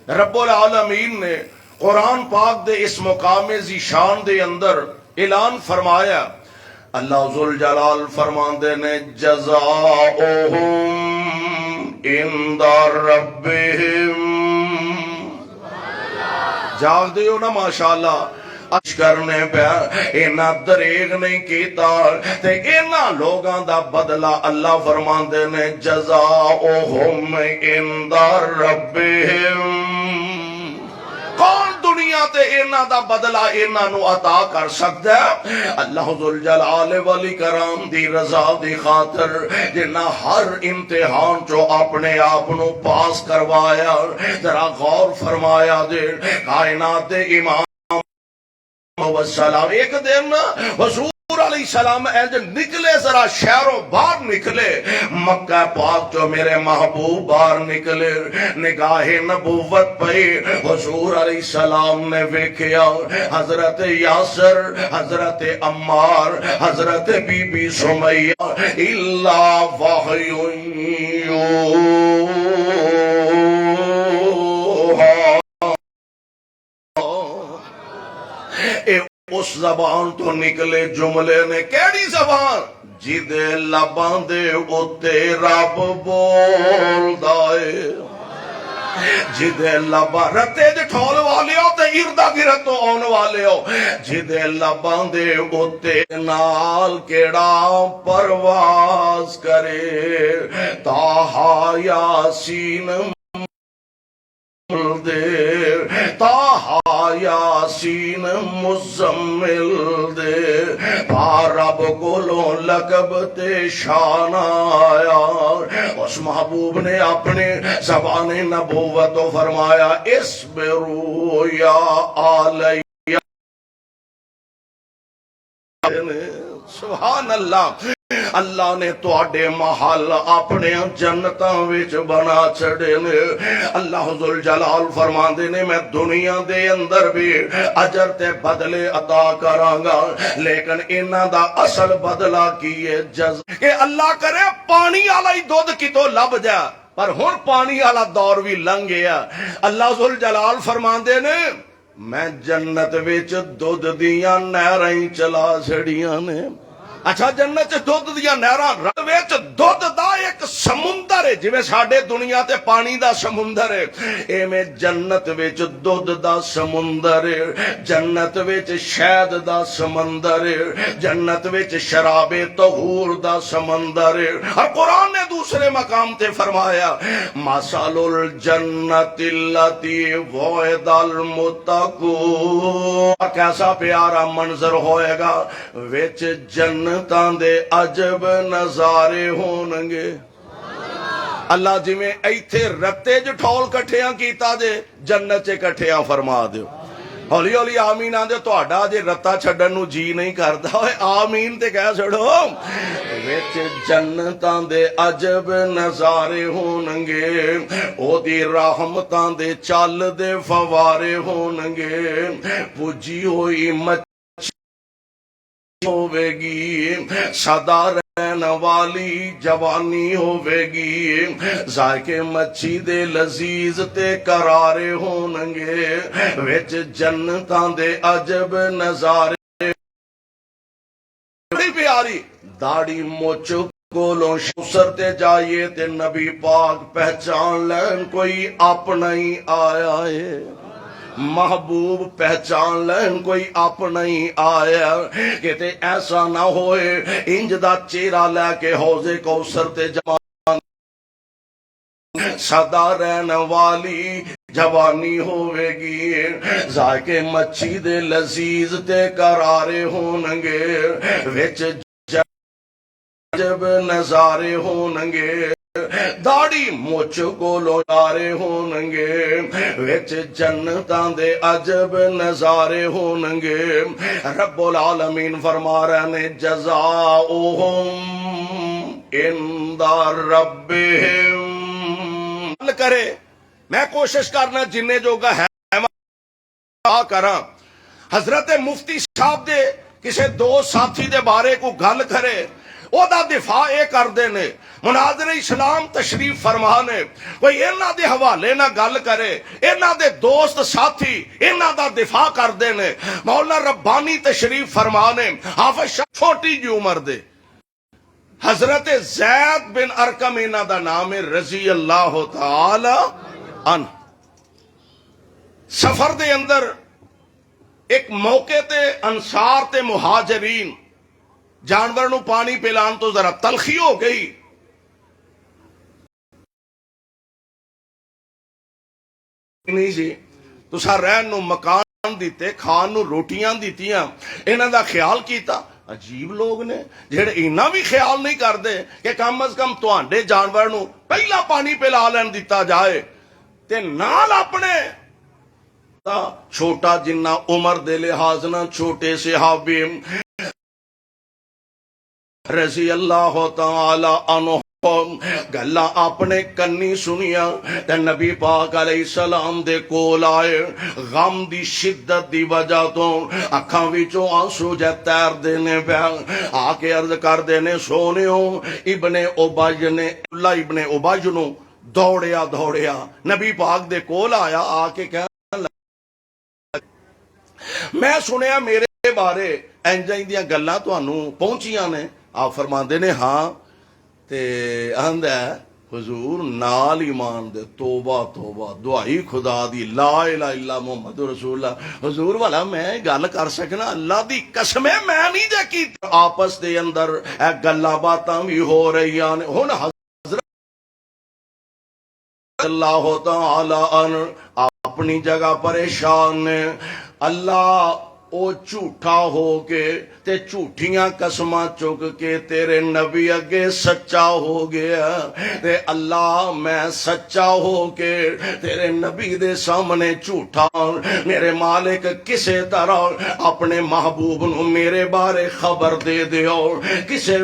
رب العالمین نے قرآن پاک دے اس مقام ذیشان دے اندر اعلان فرمایا، اللہ ذوالجلال فرماندے نے جزاؤہم عند ربہم، جاگ دیو نا ماشاءاللہ، کرنے پہ اینا دریغ نہیں کیتا تے اینا لوگاں دا بدلہ اللہ فرماندے نے جزاؤہم عند ربہم۔ کون دنیا تے اینا دا بدلہ اینا نو عطا کر سکتا ہے؟ اللہ ذوالجلال والاکرام دی رضا دی خاطر جنہ ہر امتحان جو اپنے آپ نو پاس کروایا، ذرا غور فرمایا دے کائنات دے امام والسلام ایک دن حضور علیہ السلام ایج نکلے، ذرا شہروں باہر نکلے، مکہ پاک جو میرے محبوب باہر نکلے، نگاہ نبوت پہ حضور علیہ السلام نے ویکھیا حضرت یاسر، حضرت عمار، حضرت بی بی سمیہ، الا وحی اس زبان تو نکلے جملے نے، کیڑی زبان؟ جدے لباں دے اتے رب بول دائے، جدے لباں رتے دے ٹھول والے ہو تے اردہ گرتو آن والے ہو، جدے لباں دے اتے نال کیڑا پرواز کرے، تاہا یاسین دے، تاہا یاسین مزمل دے، رب کولوں لقب تے شان آیا۔ اس محبوب نے اپنے زبان نبوت فرمایا اسبرو یا آلی، سبحان اللہ، اللہ نے تواڈے محل اپنے جنتاں وچ بنا چھڑے نے۔ اللہ ذوالجلال فرماندے نے میں دنیا دے اندر بھی اجر تے بدلے عطا کراں گا، لیکن انہاں دا اصل بدلہ کی ہے کہ اللہ کرے پانی والا ہی دودھ کتوں لب جا، پر ہن پانی والا دور بھی لنگ گیا۔ اللہ ذوالجلال فرماندے نے میں جنت وچ دودھ دیاں نہراں چلا چھڑیاں نے۔ اچھا جنت چ دودھ دیاں نہراں، رب وچ دودھ دا ایک سمندر ہے، جویں ساڈے دنیا تے پانی دا سمندر ہے، ایویں جنت وچ دودھ دا سمندر ہے، جنت وچ شہد دا سمندر ہے، جنت وچ شراب طہور دا سمندر ہے۔ اور قرآن نے دوسرے مقام تے فرمایا مثل الجنت التی وعد المتقون، کیسا پیارا منظر ہوئے گا، وچ جنت تاں دے عجب نظارے ہونگے۔ اللہ جی میں ایتھے رتے جو ٹھول کٹھیاں کیتا دے جنت چے کٹھیاں فرما دیو۔ ہولی ہولی آمین آن دے تو آڈا جے رتا چھڑن نو جی نہیں کردا ہوئے آمین تے کہہ چھڑو، ویچ جنتاں دے عجب نظارے ہونگے، او دی رحمتاں دے چال دے فوارے ہونگے، پجی ہوئی مچ ہوے گی، سدا رہن والی جوانی ہوے گی، ذائقے مچھی دے لذیذ تے قرارے ہونگے، وچ جنتاں دے عجب نظارے۔ بڑی پیاری داڑھی مچ کولوں شوسر تے جائیے تے نبی پاک پہچان لین کوئی اپنا ہی آیا ہے، محبوب پہچان لین کوئی اپنا ہی آیا، کہتے ایسا نہ ہوئے انج دا چہرہ لے کے حوض کوثر تے جوان سدا رہن والی جوانی ہوے گی، ذائقے مچھی دے لذیذ تے قرارے ہونگے، وچ جب نظارے ہونگے، داڑھی مچ کولوں لارے ہونگے، وچ جنتاں دے عجب نظارے ہونگے۔ رب العالمین فرما رہے نے جزاؤہم عند ربہم۔ کرے میں کوشش کرنا جننے جوگا ہے کراں، حضرت مفتی صاحب دے کسے دو ساتھی دے بارے کو گل کرے، او دا دفاع اے کردے نے مناظر اسلام تشریف فرما نے کوئی انہاں دے حوالے نہ گل کرے انہاں دے دوست ساتھی انہاں دا دفاع کردے نے مولا ربانی تشریف فرما نے حافظ چھوٹی جی عمر دے حضرت زید بن ارکم انہاں دا نام رضی اللہ تعالی عنہ سفر دے اندر ایک موقع تے انصار تے مہاجرین جانور نو پانی پلان تو ذرا تلخی ہو گئی نہیں جی تو سا رہن نو مکان دیتے کھان نو روٹیاں دیتیاں انہاں دا خیال کیتا عجیب لوگ نے جڑے اینا بھی خیال نہیں کر دے کہ کم از کم تواڈے جانور نو پہلا پانی پلا لین دیتا جائے تے نال اپنے چھوٹا جنہ عمر دے لحاظ نہ چھوٹے صحابی رضی اللہ تعالی عنہ گلا اپنے کنی سنیا تے نبی پاک علیہ السلام دے کول آئے غم دی شدت دی وجہ تو اکھاں وچوں آنسو جے تیر دینے پیا آ کے عرض کر دینے سونیو ابن ابی نے اللہ ابن ابی نو دوڑیا نبی پاک دے کول آیا آ کے کہہ میں سنیا میرے بارے انجائی دیاں گلاں تانوں پہنچیاں نے آپ فرماندے نے ہاں تے آندا ہے حضور نال ایمان دے توبہ توبہ دعائی خدا دی لا الہ الا محمد رسول اللہ حضور والا میں گل کر سکنا اللہ دی قسم ہے میں نہیں جے کی آپس دے اندر اے گلاں باتاں بھی ہو رہی ہیں ہن حضرت اللہ تعالی عنہ اپنی جگہ پریشان نے اللہ او جھوٹا ہو کے تے جھوٹیاں قسماں چک کے تیرے نبی اگے سچا ہو گیا تے اللہ میں سچا ہو کے تیرے نبی دے سامنے جھوٹا میرے مالک کسے طرح اپنے محبوب نو میرے بارے خبر دے دیو کسے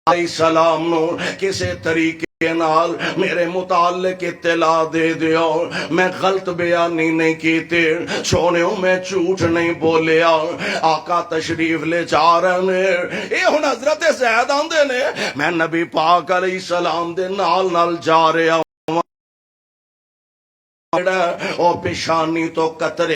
علیہ السلام نو کسے طریقے نال میرے متعلق اطلاع دے دیو میں غلط بیانی نہیں کیتے سونیو میں جھوٹ نہیں بولیا آقا تشریف لے جا رہے اے ہن حضرت زید آندے نے میں نبی پاک علیہ السلام دے نال جا رہا او پیشانی تو قطرے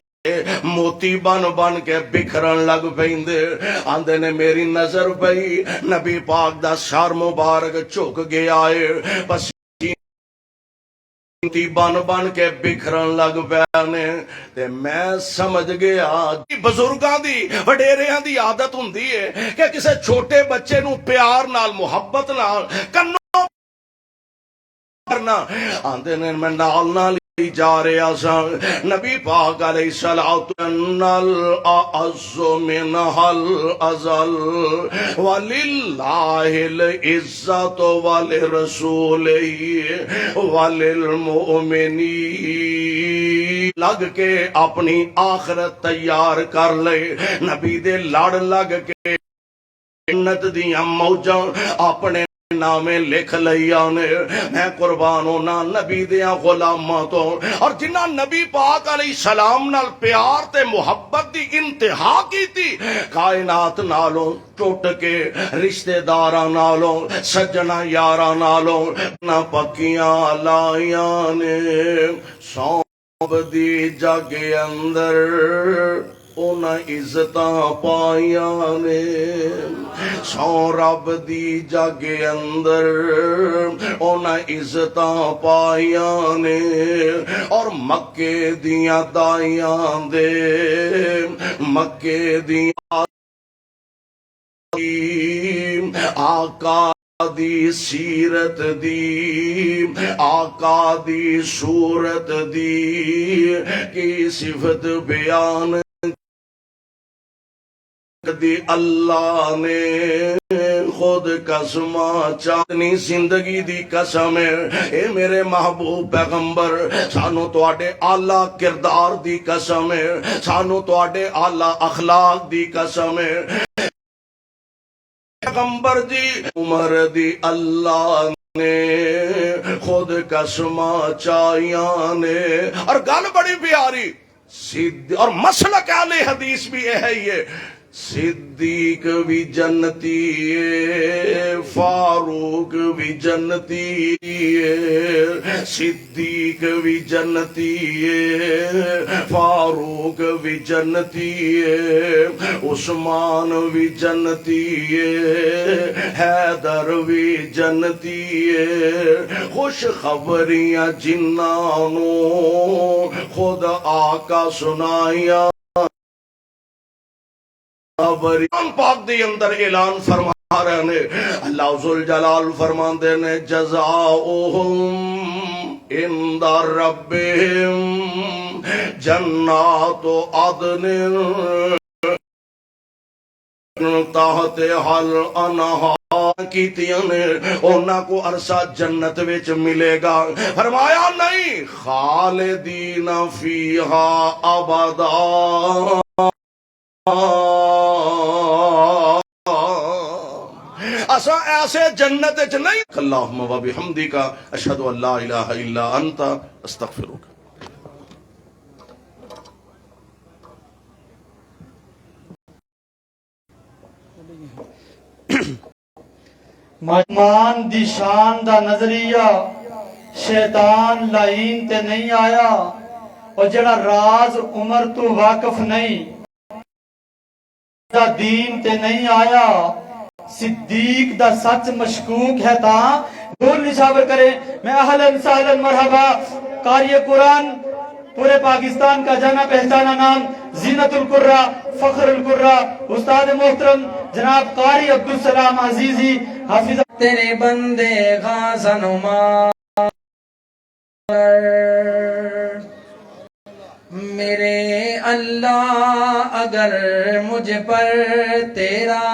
موتی بن کے بکھرن لگ پیندے آندے نے میری نظر پئی نبی پاک دا سر مبارک جھک گیا ہے بس موتی بن کے بکھرن لگ پیانے تے میں سمجھ گیا بزرگاں دی وڈیریاں دی عادت ہوندی ہے کہ کسے چھوٹے بچے نو پیار نال محبت نال کنوں کرنا آندے نے میں نال جا رہا سا نبی پاک علیہ السلام الاعز منہ الازل وللہ العزت ولرسولہ وللمؤمنین لگ کے اپنی آخرت تیار کر لے نبی دے لڑ لگ کے جنت دیاں موجاں اپنے نامے لکھ لیا نے میں قربان ہونا نبی دیاں غلاماں تو اور جنہ نبی پاک علیہ السلام نال پیار تے محبت دی انتہا کی تھی کائنات نالوں ٹوٹ کے رشتہ داراں نالوں سجنا یاراں نالوں نہ پکیاں لائیاں نے سونب دی جگ اندر اونا عزتاں پائیاں نے سو رب دی جگ اندر اونا عزتاں پائیاں نے اور مکے دیاں دائیاں دے مکے دیاں آقا دی سیرت دی آقا دی صورت دی کی صفت بیان دی اللہ نے خود قسمہ چاہنی زندگی دی قسم ہے اے میرے محبوب پیغمبر سانو تو آڈے اعلیٰ کردار دی قسم ہے سانو تو آڈے اعلیٰ اخلاق دی قسم ہے پیغمبر دی عمر دی اللہ نے خود قسمہ چاہیاں نے اور گل بڑی پیاری اور مسلک اہل حدیث بھی ہے یہ صدیق بھی جنتی ہے، فاروق بھی جنتی ہے، صدیق بھی جنتی ہے، فاروق بھی جنتی ہے، عثمان بھی جنتی ہے، حیدر بھی جنتی ہے۔ خوش خبریاں جنہاں نو خود آقا سنائیاں، قرآن پاک دے اندر اعلان فرما رہے نے، اللہ ذوالجلال فرماندے نے جزاؤہم عند ربہم جنات عدن تحت حل انہار کیتیاں نے انہاں کو عرصہ جنت وچ ملے گا۔ فرمایا نہیں خالدین فیہا ابدا، اسا ایسے جنت وچ نہیں۔ اللہم و بحمدک اشہد ان لا الہ الا انت استغفرک۔ مان دی شان دا نظریہ شیطان لائن تے نہیں آیا، اور جڑا راز عمر تو واقف نہیں دا دین تے نہیں آیا، صدیق دا سچ مشکوک ہے تا ڈھول نشاور کرے۔ میں اہلاً سہلاً مرحبا قاری قرآن پورے پاکستان کا جانا پہچانا نام زینت القرہ فخر القرہ استاد محترم جناب قاری عبدالسلام عزیزی حافظ۔ تیرے بندے غازن میرے اللہ اگر مجھ پر تیرا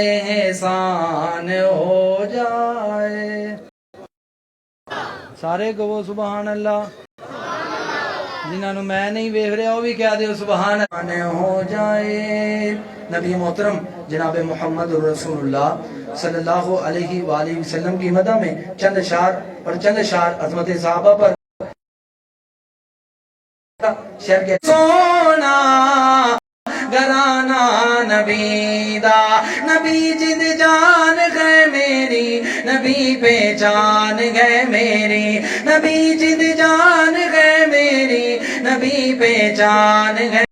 احسان ہو جائے، سارے کہو سبحان اللہ، جنہاں نو میں نہیں ویکھ رہا وہ بھی کہہ دیو سبحان اللہ ہو جائے۔ نبی محترم جناب محمد رسول اللہ صلی اللہ علیہ وآلہ وسلم کی مدح میں چند اشعار عظمت صحابہ پر شعر کے سونا گرانا نبی دا، نبی جد جان گئے میری، نبی پہچان گئے میری، نبی جد جان گئے میری، نبی پہچان گئے۔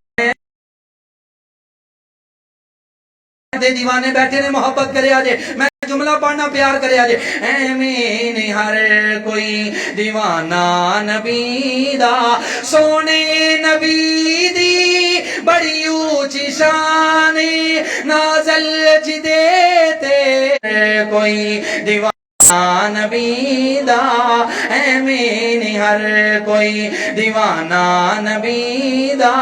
دیوانے بیٹھے نے محبت کرے آجے، میں جملہ پڑھنا پیار کرے آجے۔ ایمین ہر کوئی دیوانہ نبی دا، سونے نبی دی بڑی اونچی شان نازل چ دیتے کوئی دیوانہ نبی دا، ایمین ہر کوئی دیوانہ نبی دا،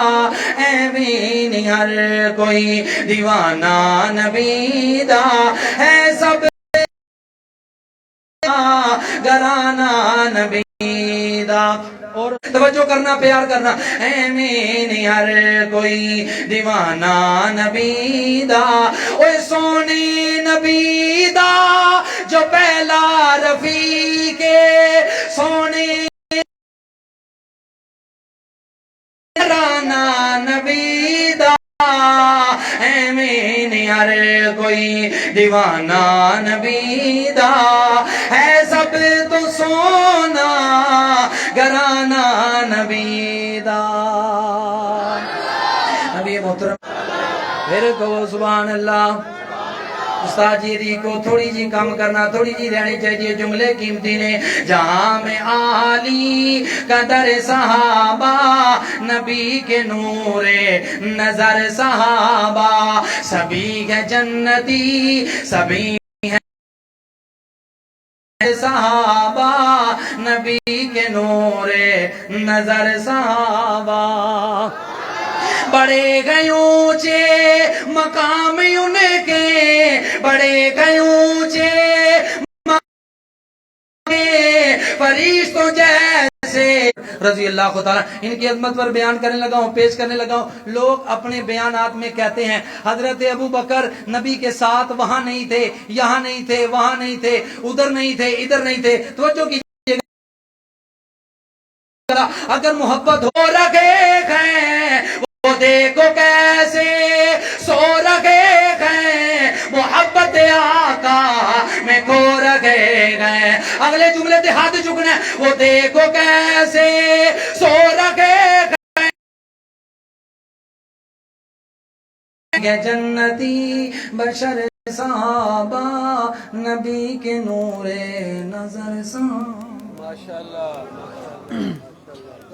ایمین ہر کوئی دیوانہ نبی دا، ہے سب گرانا نبی دا۔ اور توجہ کرنا پیار کرنا، ایمین ہر کوئی دیوانہ نبی دا، اوے سونے نبی دا جو پہلا رفیق سونے گرانا نبی دا، ایمین ہر کوئی دیوانہ نبی دا، ہے سب تو سونا گرانا نبی دا۔ نبی محترم پھر کہو سبحان اللہ۔ استاد جی کو تھوڑی جی کام کرنا، تھوڑی جی رہنی چاہیے، جملے قیمتی نے۔ جام عالی قدر صحابہ، نبی کے نور نظر صحابہ، سبھی ہے جنتی سبھی صحابہ، نبی کے نور نظر صحابہ، بڑے گئے اونچے مقام ان کے، بڑے گئے اونچے مقام فرشتوں جیسے رضی اللہ تعالیٰ۔ ان کی عظمت پر بیان کرنے لگا ہوں، پیش کرنے لگا ہوں۔ لوگ اپنے بیانات میں کہتے ہیں حضرت ابو بکر نبی کے ساتھ وہاں نہیں تھے، یہاں نہیں تھے، وہاں نہیں تھے، ادھر نہیں تھے، ادھر نہیں تھے۔ توجہ کیجیے، اگر محبت ہو رکھے ہیں وہ دیکھو کیسے سو رکھے گئے محبت آقا میں کھو رکھے گئے. اگلے جملے تے ہاتھ چکنا ہے. وہ دیکھو کیسے سو رکھے گئے جنتی بشر صحابہ نبی کے نور نظر سے.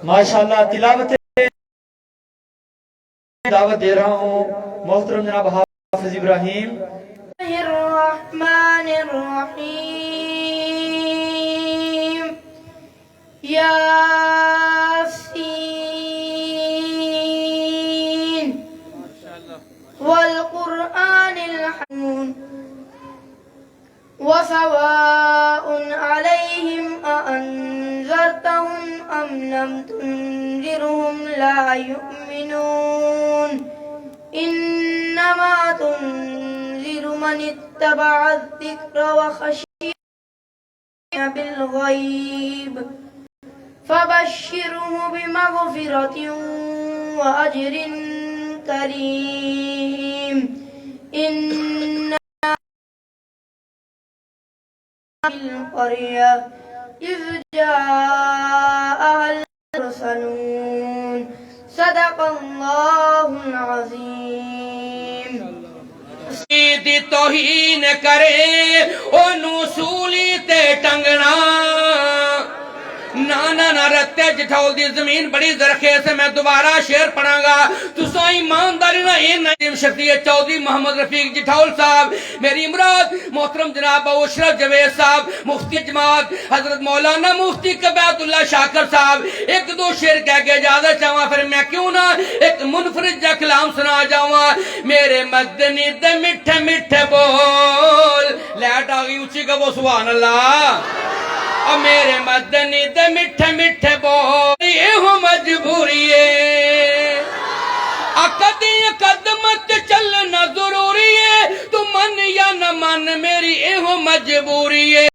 ماشاءاللہ تلاوت دعوت دے رہا ہوں محترم جناب حافظ ابراہیم. الرحمن الرحیم یاسین والقرآن الحکیم وسواء علیہم أأنذرتهم أم لم تنذرهم لا يؤمنون إنما تنذر من اتبع الذكر وخشي بالغيب فبشره بمغفرة وأجر كريم. إن القرية إذ جاءها المرسلون صدق الله العظيم. دی توہین کرے اونوں سولی تے ٹنگنا نانا نہ رتے جٹھول دی زمین بڑی زرخیز ہے. میں دوبارہ شعر پڑھاں گا تو سو ایمانداری نہ این نعیم شفیع چودھری محمد رفیق جٹھول صاحب. میری مراد محترم جناب اشرف جوید صاحب مفتی جماعت حضرت مولانا مفتی قبیعت اللہ شاکر صاحب. ایک دو شعر کہہ کے اجازت چاہواں پھر میں کیوں نہ ایک منفرد جا کلام سنا جاواں. میرے مدنی دے میٹھے میٹھے بول لیٹ آ گئی اونچی کہ وہ سبحان اللہ. اور میرے مدنی دے میٹھے میٹھے بول یہ ہو مجبوری ہے اکدی قدمت چلنا ضروری ہے. تو من یا نہ من میری یہ ہو مجبوری ہے.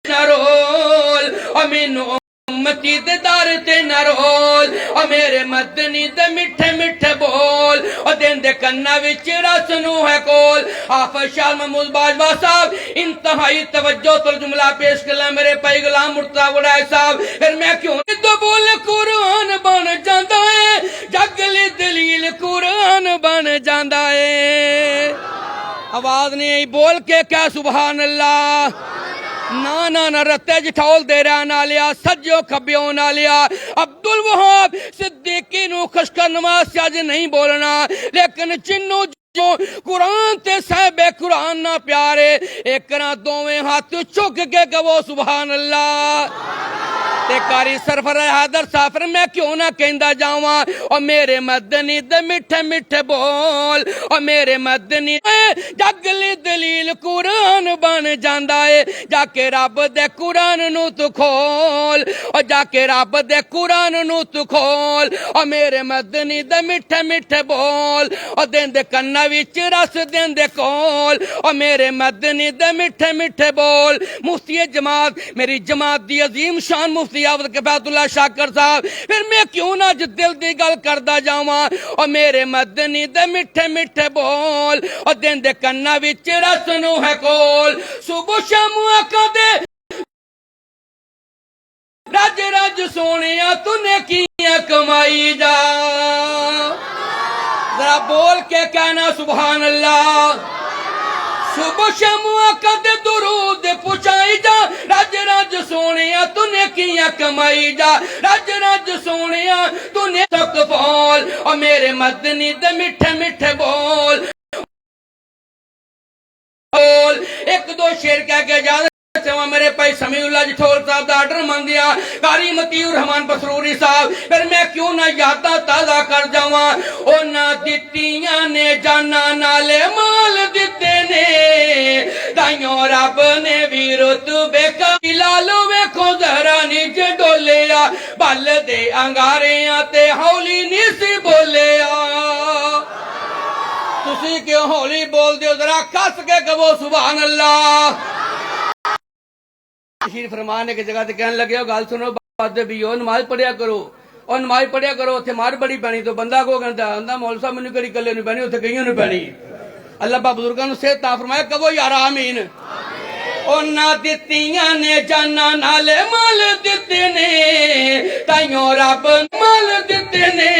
نہ رول اور مینو امتی دے دار تے نہ رول اور میرے مدنی دے میٹھے میٹھے بول اور دین دے کنہ وچ رس نو ہے کول. حافظ شاہ محمود باجوہ صاحب انتہائی توجہ تو جملہ پیش کرنا میرے پائی غلام مرتضیٰ وڈائے صاحب. پھر میں کیوں تو بول قرآن بن جاندا ہے جگلی دلیل قرآن بن جاندا ہے. آواز نہیں آئی بول کے کیا سبحان اللہ. نانا نہ رتے جٹھول دے رہا نہ لیا سجو کھبیوں نہ لیا. عبدالوہاب صدیقی نو خشکر نماز سے آج نہیں بولنا لیکن چنو جو قرآن تے صاحب قرآن نہ پیارے ایک نہ دوویں ہاتھ چک کے گو سبحان اللہ. تے کاری سرفراز حیدر صافر میں کیوں نہ کہندا جاواں اور میرے مدنی دے میٹھے میٹھے بول اور میرے مدنی جگلی دلیل قرآن بن جاندا ہے. جا کے رب دے قرآن نو تو کھول اور جا کے رب دے قرآن نو تو کھول اور میرے مدنی دے میٹھے میٹھے بول اور دین دے کنہ وچ رس دین دے کول اور میرے مدنی دے میٹھے میٹھے بول. مفتی جماعت میری جماعت دی عظیم شان مفتی قبیعت اللہ شاکر صاحب. پھر میں کیوں نہ دل دی گل کردا جاواں اور میرے مدنی دے میٹھے میٹھے بول اور دین دے کنہ وچ رس نو ہے کول. صبح شام آقا دے رج رج سونیا تو نے کیاں کمائی جا. ذرا بول کے کہنا سبحان اللہ. صبح شام آقا دے درود پہنچائی جا رج رج سونیا تو نے کیاں کمائی جا. رج رج سونیا تو نے تک بول اور میرے مدنی دے میٹھے میٹھے بول. ایک دو شعر کہہ کے اجازت میرے پائی سمیع اللہ جٹھول صاحب دا آرڈر مان دیا قاری مطیع الرحمان پسروری صاحب. پھر میں کیوں نہ یاداں تازہ کر جاواں او نہ دتیاں نے جانا نالے مال دتے نے تائیوں رب نے بھی رتبے کا لالو ویکھو ذرا نیچ ڈولیا بل دے انگاریاں تے ہولی نہیں سی بولیا. تسی کیوں ہولی بول دیو ذرا کس کے کہو سبحان اللہ. تشریف فرمانے کی جگہ تے کہنے لگے ہو گال سنو بات بھی ہو نماز پڑھیا کرو اور نماز پڑھیا کرو اتنے مار بڑی پینی تو بندہ کو کہتا ہے مول صاحب مینوں کہڑی کلے نہیں پینی اتنے کئیوں نہیں پینی اللہ پاک بزرگاں نوں صحت عطا فرمائے کہو یار آمین اونا دتیاں نے جانا نالے مال دتے نے تائیوں رب مال دتے نے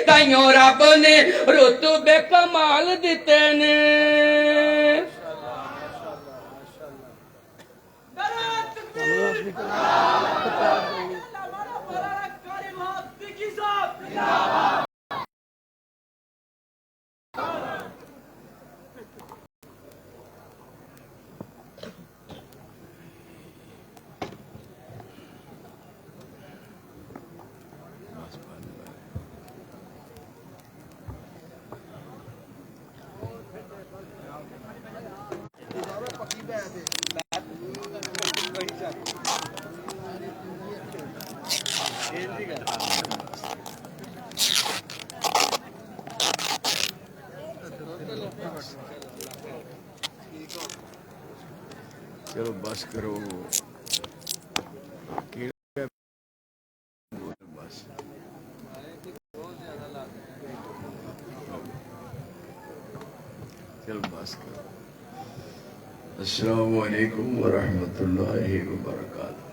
تائیوں رب نے رتبے کمال دتے نے چلو بس کرو بس چلو بس کرو السلام علیکم ورحمۃ اللہ وبرکاتہ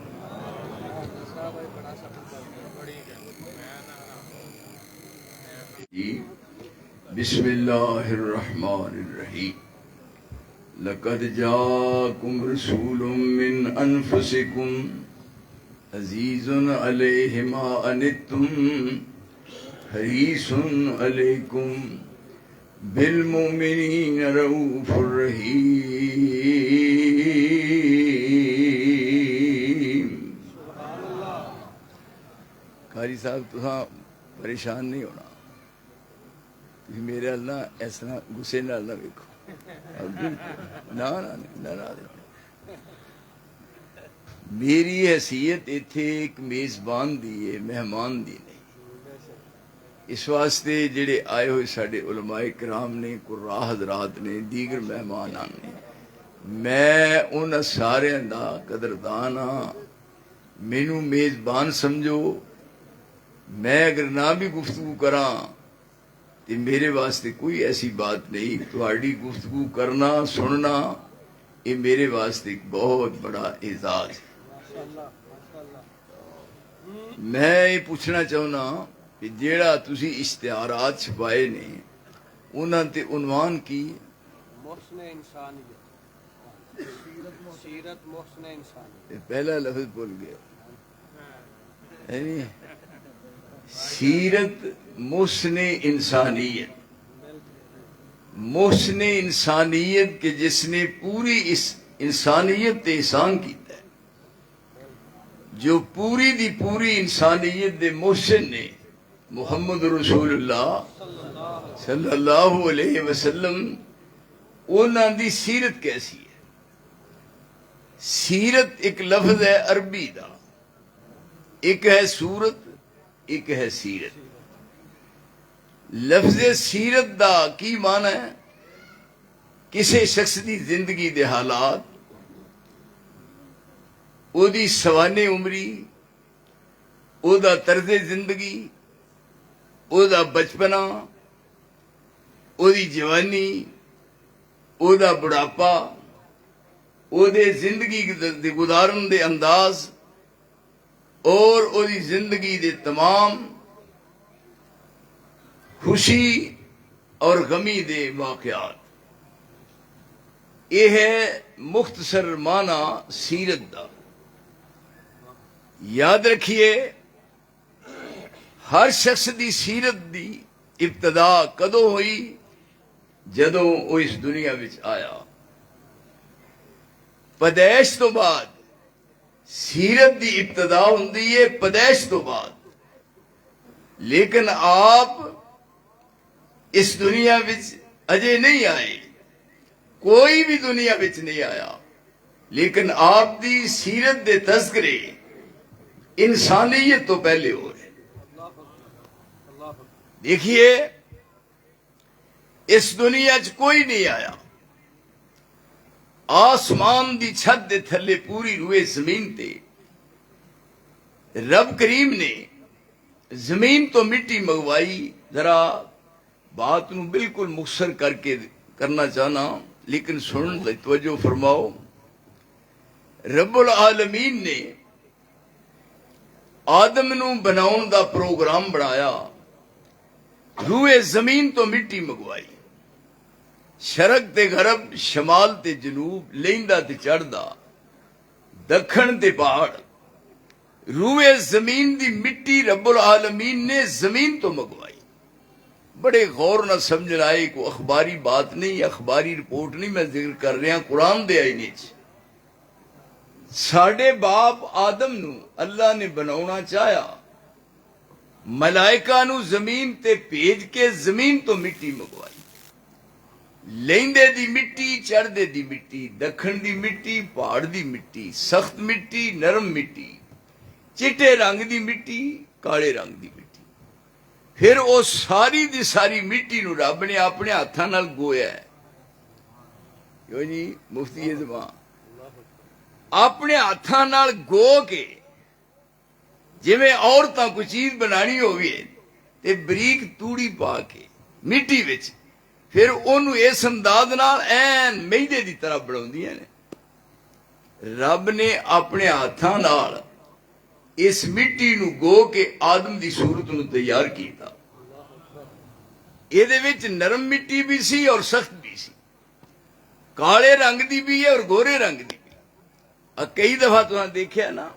بسم اللہ الرحمن الرحیم لقد جاءكم رسول من انفسكم عزيز عليه ما عنتم حريص عليكم بالمؤمنين رؤوف رحيم قاری صاحب تساں پریشان نہیں ہونا میرے اللہ اس طرح غصے نال نہ ویکھو میری حیثیت اتنے ایک میزبان دی ہے مہمان دی نہیں اس واسطے جڑے آئے ہوئے ساڈے علماء کرام نے قراء حضرات نے دیگر مہمان نے میں ان سارے دا قدردان ہاں مینوں میزبان سمجھو میں اگر نہ بھی گفتگو کراں تو میرے واسطے کوئی ایسی بات نہیں تہاڈی گفتگو کرنا سننا یہ میرے واسطے ایک بہت بڑا اعزاز ہے میں یہ پوچھنا چاہنا کہ جیڑا تسی اشتہارات چھپائے نے انہاں تے عنوان کی محسن انسانیت سیرت محسن انسانیت پہلا لفظ بول گیا سیرت محسن انسانیت محسن انسانیت کے جس نے پوری اس انسانیت تے احسان کیتا ہے جو پوری دی پوری انسانیت دے محسن نے محمد رسول اللہ صلی اللہ علیہ وسلم انہاں دی سیرت کیسی ہے سیرت ایک لفظ ہے عربی دا ایک ہے سورت ایک ہے سیرت لفظ سیرت دا کی معنی ہے کسی شخص دی زندگی دے حالات او دی سوانح عمری او دا طرز زندگی او دا بچپنا او دی جوانی او دا بڑھاپا او دے زندگی دے گزارن دے انداز اور او دی زندگی دے تمام خوشی اور غمی دے واقعات یہ ہے مختصر معنی سیرت دا یاد رکھیے ہر شخص دی سیرت دی ابتدا کدوں ہوئی جدوں وہ اس دنیا وچ آیا پیدائش تو بعد سیرت دی ابتدا ہوندی ہے پیدائش تو بعد لیکن آپ اس دنیا وچ اجے نہیں آئے کوئی بھی دنیا وچ نہیں آیا لیکن آپ دی سیرت دے تذکرے انسانیت تو پہلے ہو رہے دیکھیے اس دنیا چ کوئی نہیں آیا آسمان دی چھت دے تھلے پوری روئے زمین تے رب کریم نے زمین تو مٹی منگوائی. ذرا بات نو بالکل مختصر کر کے کرنا چاہنا لیکن سنن لئی توجہ فرماؤ. رب العالمین نے آدم نو بناؤن دا پروگرام بنایا. روئے زمین تو مٹی منگوائی. شرق تے غرب، شمال تے جنوب، لیندا تے چڑھدا، دکھن تے پہاڑ، روئے زمین دی مٹی رب العالمین نے زمین تو منگوائی. بڑے غور نہ سمجھ آئے. کو اخباری بات نہیں، اخباری رپورٹ نہیں میں ذکر کر رہا، قرآن دے آئینے چ. ساڈے باپ آدم نو اللہ نے بناونا چاہیا، ملائکہ نو زمین تے بھیج کے زمین تو مٹی منگوائی. لیندے دی مٹی، چڑھدے دی مٹی، دکھن دی مٹی، پہاڑ دی مٹی، سخت مٹی، نرم مٹی، چٹے رنگ دی مٹی، کالے رنگ دی مٹی. پھر او ساری دی ساری مٹی نو رب نے اپنے ہاتھاں نال گویا ہے. کیوں جی مفتی اعظم اپنے ہاتھاں نال گو کے جویں عورتاں کوئی چیز بنانی ہوئے تے بریک توڑی پا کے مٹی وچ پھر انہوں اس انداز نال این میدے دی طرح بناؤندیاں نے. رب نے اپنے ہاتھاں نال اس مٹی نو گو کے آدم دی صورت نو تیار کیتا. یہ دے وچ نرم مٹی بھی سی اور سخت بھی سی، کالے رنگ دی بھی ہے اور گورے رنگ دی بھی. کئی دفعہ تو دیکھا نا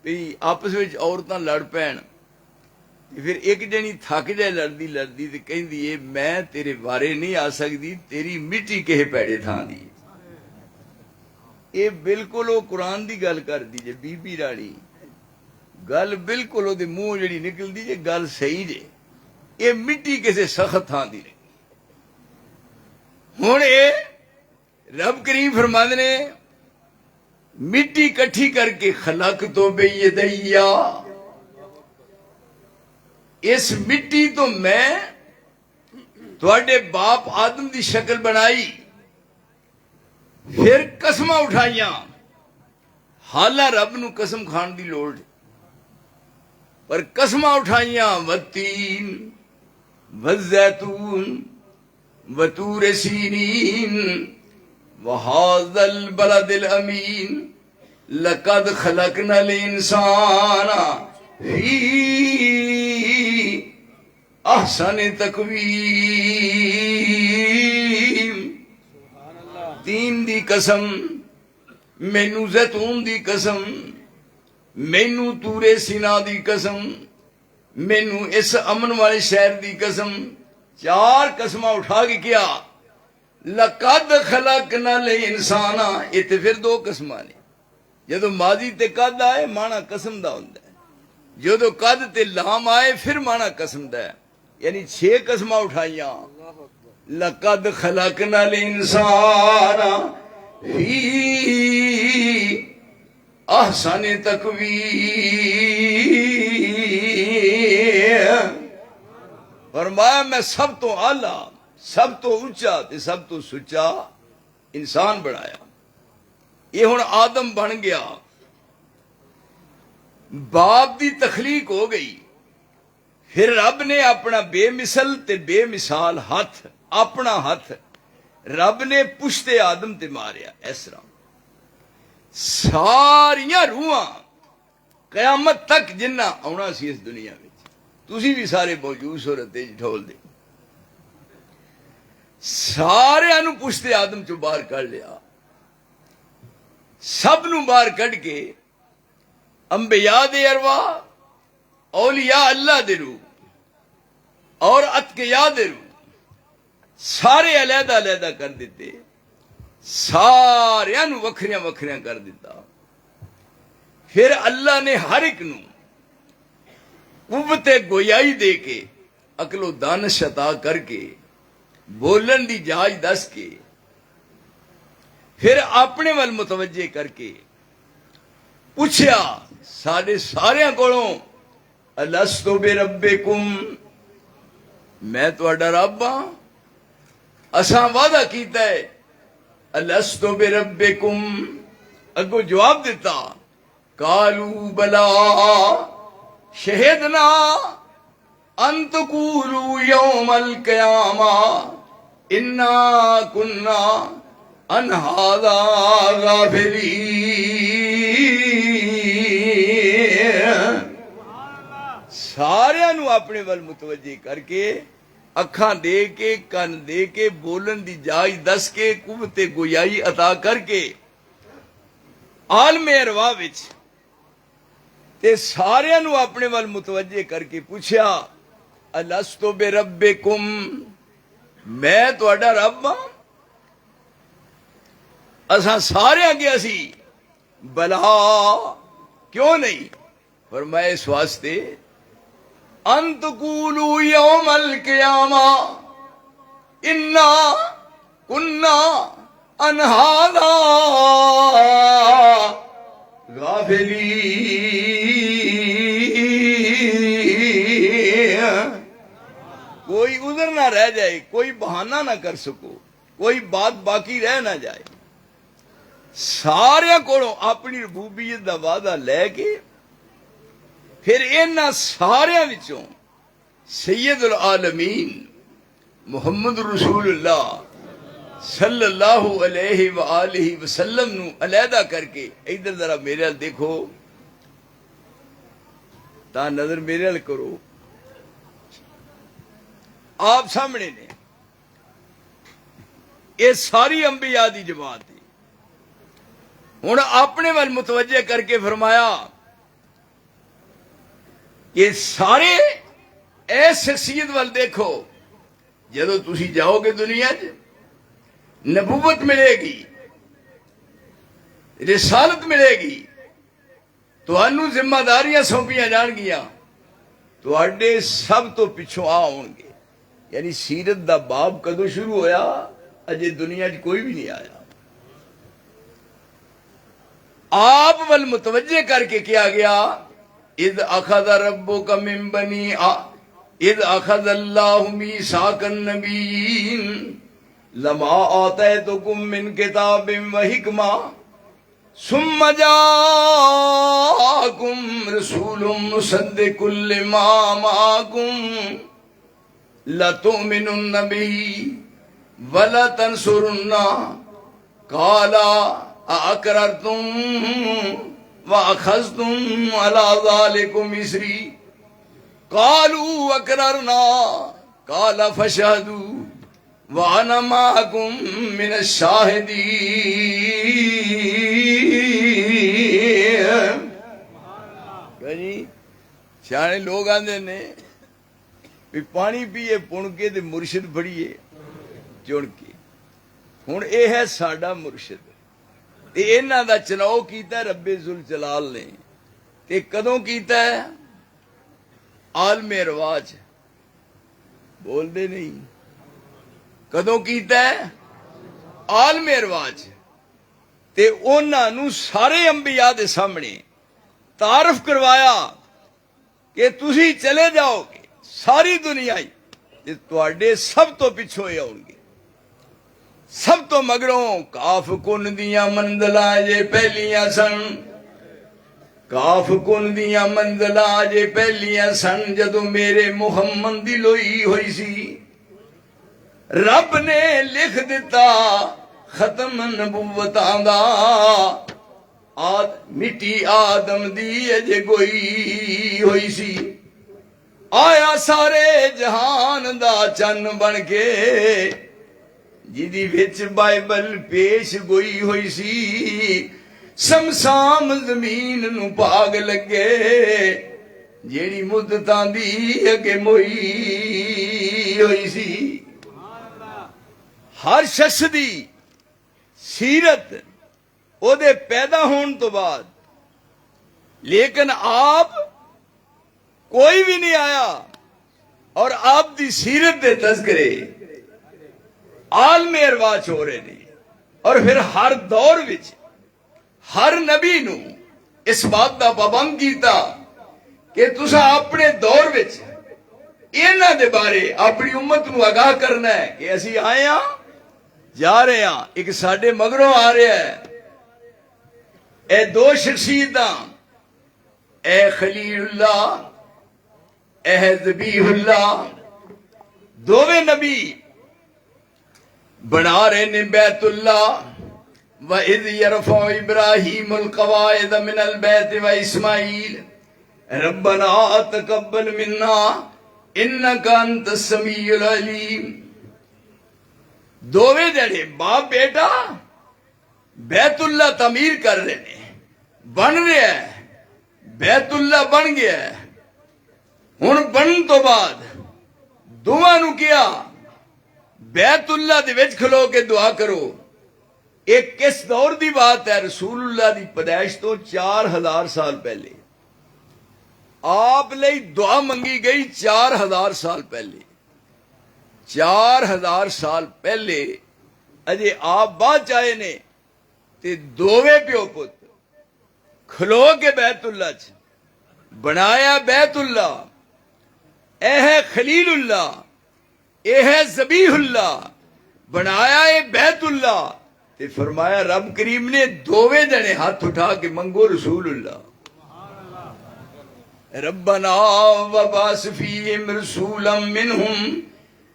بھی آپس وچ عورتاں لڑ پین، پھر ایک جنی تھک جائے لڑدی لڑدی تے کہندی اے میں تیرے بارے نہیں آ سکتی، تیری مٹی کہے پیڑے تھان دی. اے بالکل وہ قرآن دی گل کر دی جے بی بی راڑی، گل بالکل وہ منہ جڑی نکل دی جے گل صحیح جے. یہ مٹی کسے سخت تھان دی رہی. ہن اے رب کریم فرماندے نے مٹی کٹھی کر کے خلق تو بیدیا، اس مٹی تو میں تواڈے باپ آدم دی شکل بنائی. پھر قسماں اٹھائیاں. حالا رب نو قسم کھان دی لوڑ پر قسماں اٹھائیاں. والتین والزیتون وطور سینین وہذا البلد الامین لقد خلقنا الانسان فی احسن تقویم. تین دی قسم، مینو زیتون دی قسم، مینو تورے سینا دی قسم، مینو اس امن والے شہر دی قسم. چار قسمہ اٹھا کے کیا لقد خلقنا الانسان. یہ تے پھر دو قسمہ نے. جدو ماضی تے قد آئے مانا قسم دا ہوندا ہے، جدو قد تے لام آئے پھر مانا قسم دا ہے. یعنی 6 قسمہ اٹھائیاں. لقد خلقنا الانسان فی احسن تقویم. فرمایا میں سب تو اعلیٰ، سب تو اونچا تے سب تو سچا انسان بنایا. یہ ہن آدم بن گیا، باپ دی تخلیق ہو گئی. پھر رب نے اپنا بے مثل تے بے مثال ہاتھ، اپنا ہاتھ رب نے پشتے آدم تے ماریا. اس طرح ساریاں روحاں قیامت تک جنہ آنا سی اس دنیا میں، تسی بھی سارے موجود صورت ڈھول دے، سارے نو پشتے آدم چو باہر کر لیا. سب نو باہر کڈ کے انبیاء دے ارواح، اولیاء اللہ دے روح اور اتقیاء دے روح سارے علیحدہ علیحدہ کر دیتے، سارے نو وکھریاں وکھریاں کر دیتا. پھر اللہ نے ہر ایک نو قوت گویائی دے کے، عقل و دانش عطا کر کے، بولن دی جاج دس کے، پھر اپنے ول متوجہ کر کے پوچھیا سارے ساریاں کولوں الستو بربکم، میں تہاڈا رب ہاں؟ اساں وعدہ کیتا ہے الستو بربکم. اگوں جواب دیتا قالوا بلا، شہدنا ان تقولوا یوم القیامہ انا کننا ان ھذا غافلین. سارے نو اپنے ول متوجہ کر کے اکھاں دے کے کن دے کے بولن دی جائی دس کے قوت گویائی عطا کر کے عالم ارواح وچ تے سارے نو اپنے ول متوجہ کر کے پوچھا الستو بربکم میں تہاڈا رب ہاں؟ اساں سارے گیا سی بلا کیوں نہیں؟ فرمایا اس واسطے ان تقولوا یوم القیامہ انا کننا ان ھذا غافلین. کوئی عذر نہ رہ جائے، کوئی بہانہ نہ کر سکو، کوئی بات باقی رہ نہ جائے. سارے کو اپنی ربوبیت دا وعدہ لے کے پھر انہاں سارے وچوں سید العالمین محمد رسول اللہ صلی اللہ علیہ وآلہ وسلم نو علیحدہ کر کے ادھر ذرا میرے ال دیکھو، تا نظر میرے ال کرو. آپ سامنے نے یہ ساری انبیاء دی جماعت ہے. ہن اپنے ول متوجہ کر کے فرمایا یہ سارے ایس شخصیت وال دیکھو جدو تسی جاؤ گے دنیا نبوت ملے گی، رسالت ملے گی، تانوں ذمہ داریاں سونپیاں جان گیاں، تواڈے سب تو پچھوں آن گے. یعنی سیرت دا باب کدو شروع ہویا؟ اجے دنیا کوئی بھی نہیں آیا. آپ ول متوجہ کر کے کیا گیا اذ اخذ ربک من بنی اذ اخذ اللہ میثاق النبیین لما آتیتکم من کتاب و حکمہ ثم جاءکم رسول مصدق لما معکم لتؤمنن به ولتنصرنہ قال اقررتم واخذتم على ذلكم مصری قالوا اقررنا قال فاشهدوا وانا معكم من الشاهدين. سیانے لوگ آندے نے بھی پانی پیے پن کے تے مرشد پڑھیے چن کے. ہن اے ہے ساڈا مرشد تے انہاں دا چناؤ کیتا ہے رب ذوالجلال نے. تے کدوں کیتا ہے؟ عالم رواج بول دے نہیں. کدوں کیتا ہے؟ عالم رواج. تے انہاں نو سارے انبیاء دے سامنے تعارف کروایا کہ تسی چلے جاؤ گے ساری دنیا تے تواڈے سب تو پچھوں ہی آؤ گے. سب تو مگروں کاف کن دیاں منزلاں جے پہلیاں سن، کاف کن دیاں منزلاں جے پہلیاں سن جدو میرے محمد دی لوئی ہوئی سی. رب نے لکھ دیتا ختم نبوتاں دا مٹی آدم دی اجے گوئی ہوئی سی. آیا سارے جہان دا چن بن کے جدی وچ بائبل پیش گوئی ہوئی سی. سمسام زمین نو پاگ لگے جیڑی مدتاں دی اگے موئی ہوئی سی. ہر شخص دی سیرت او دے پیدا ہون تو بعد، لیکن آپ کوئی بھی نہیں آیا اور آپ دی سیرت دے تذکرے عالم ارواح ہو رہے نے. اور پھر ہر دور وچ ہر نبی نو اس بات دا پابند کیتا کہ تساں اپنے دور وچ انہاں دے بارے اپنی امت نو آگاہ کرنا ہے کہ اسی آئے ہاں جا رہے ہاں، ایک ساڈے مگروں آ رہا ہے. اے دو شخصیتاں، اے خلیل اللہ اے ذبیح اللہ دوویں نبی بنا رہے نے بیت اللہ وَإِذْ يَرْفَعُ إِبْرَاهِيمُ الْقَوَاعِدَ مِنَ الْبَيْتِ وَإِسْمَاعِيلُ رَبَّنَا تَقَبَّلْ مِنَّا إِنَّكَ أَنْتَ السَّمِيعُ الْعَلِيمُ دوویں جڑے باپ بیٹا بیت اللہ تعمیر کر رہے ہیں بن رہا ہے بیت اللہ بن گیا ہے ہن بنن تو بعد دعا نو کیا بیت اللہ دے وچ کھلو کے دعا کرو ایک کس دور دی بات ہے رسول اللہ دی پیدائش تو 4000 سال پہلے آپ لئی دعا منگی گئی 4000 سال پہلے 4000 سال پہلے اجے آپ بعد چاہے نے تے دوویں پیو پت کھلو کے بیت اللہ چ بنایا بیت اللہ اے ہے خلیل اللہ اے ہے ذبیح اللہ بنایا اے بیت اللہ تے فرمایا رب کریم نے دوویں جنے ہاتھ اٹھا کے منگو رسول اللہ ربنا وبعث فیہم رسولا منہم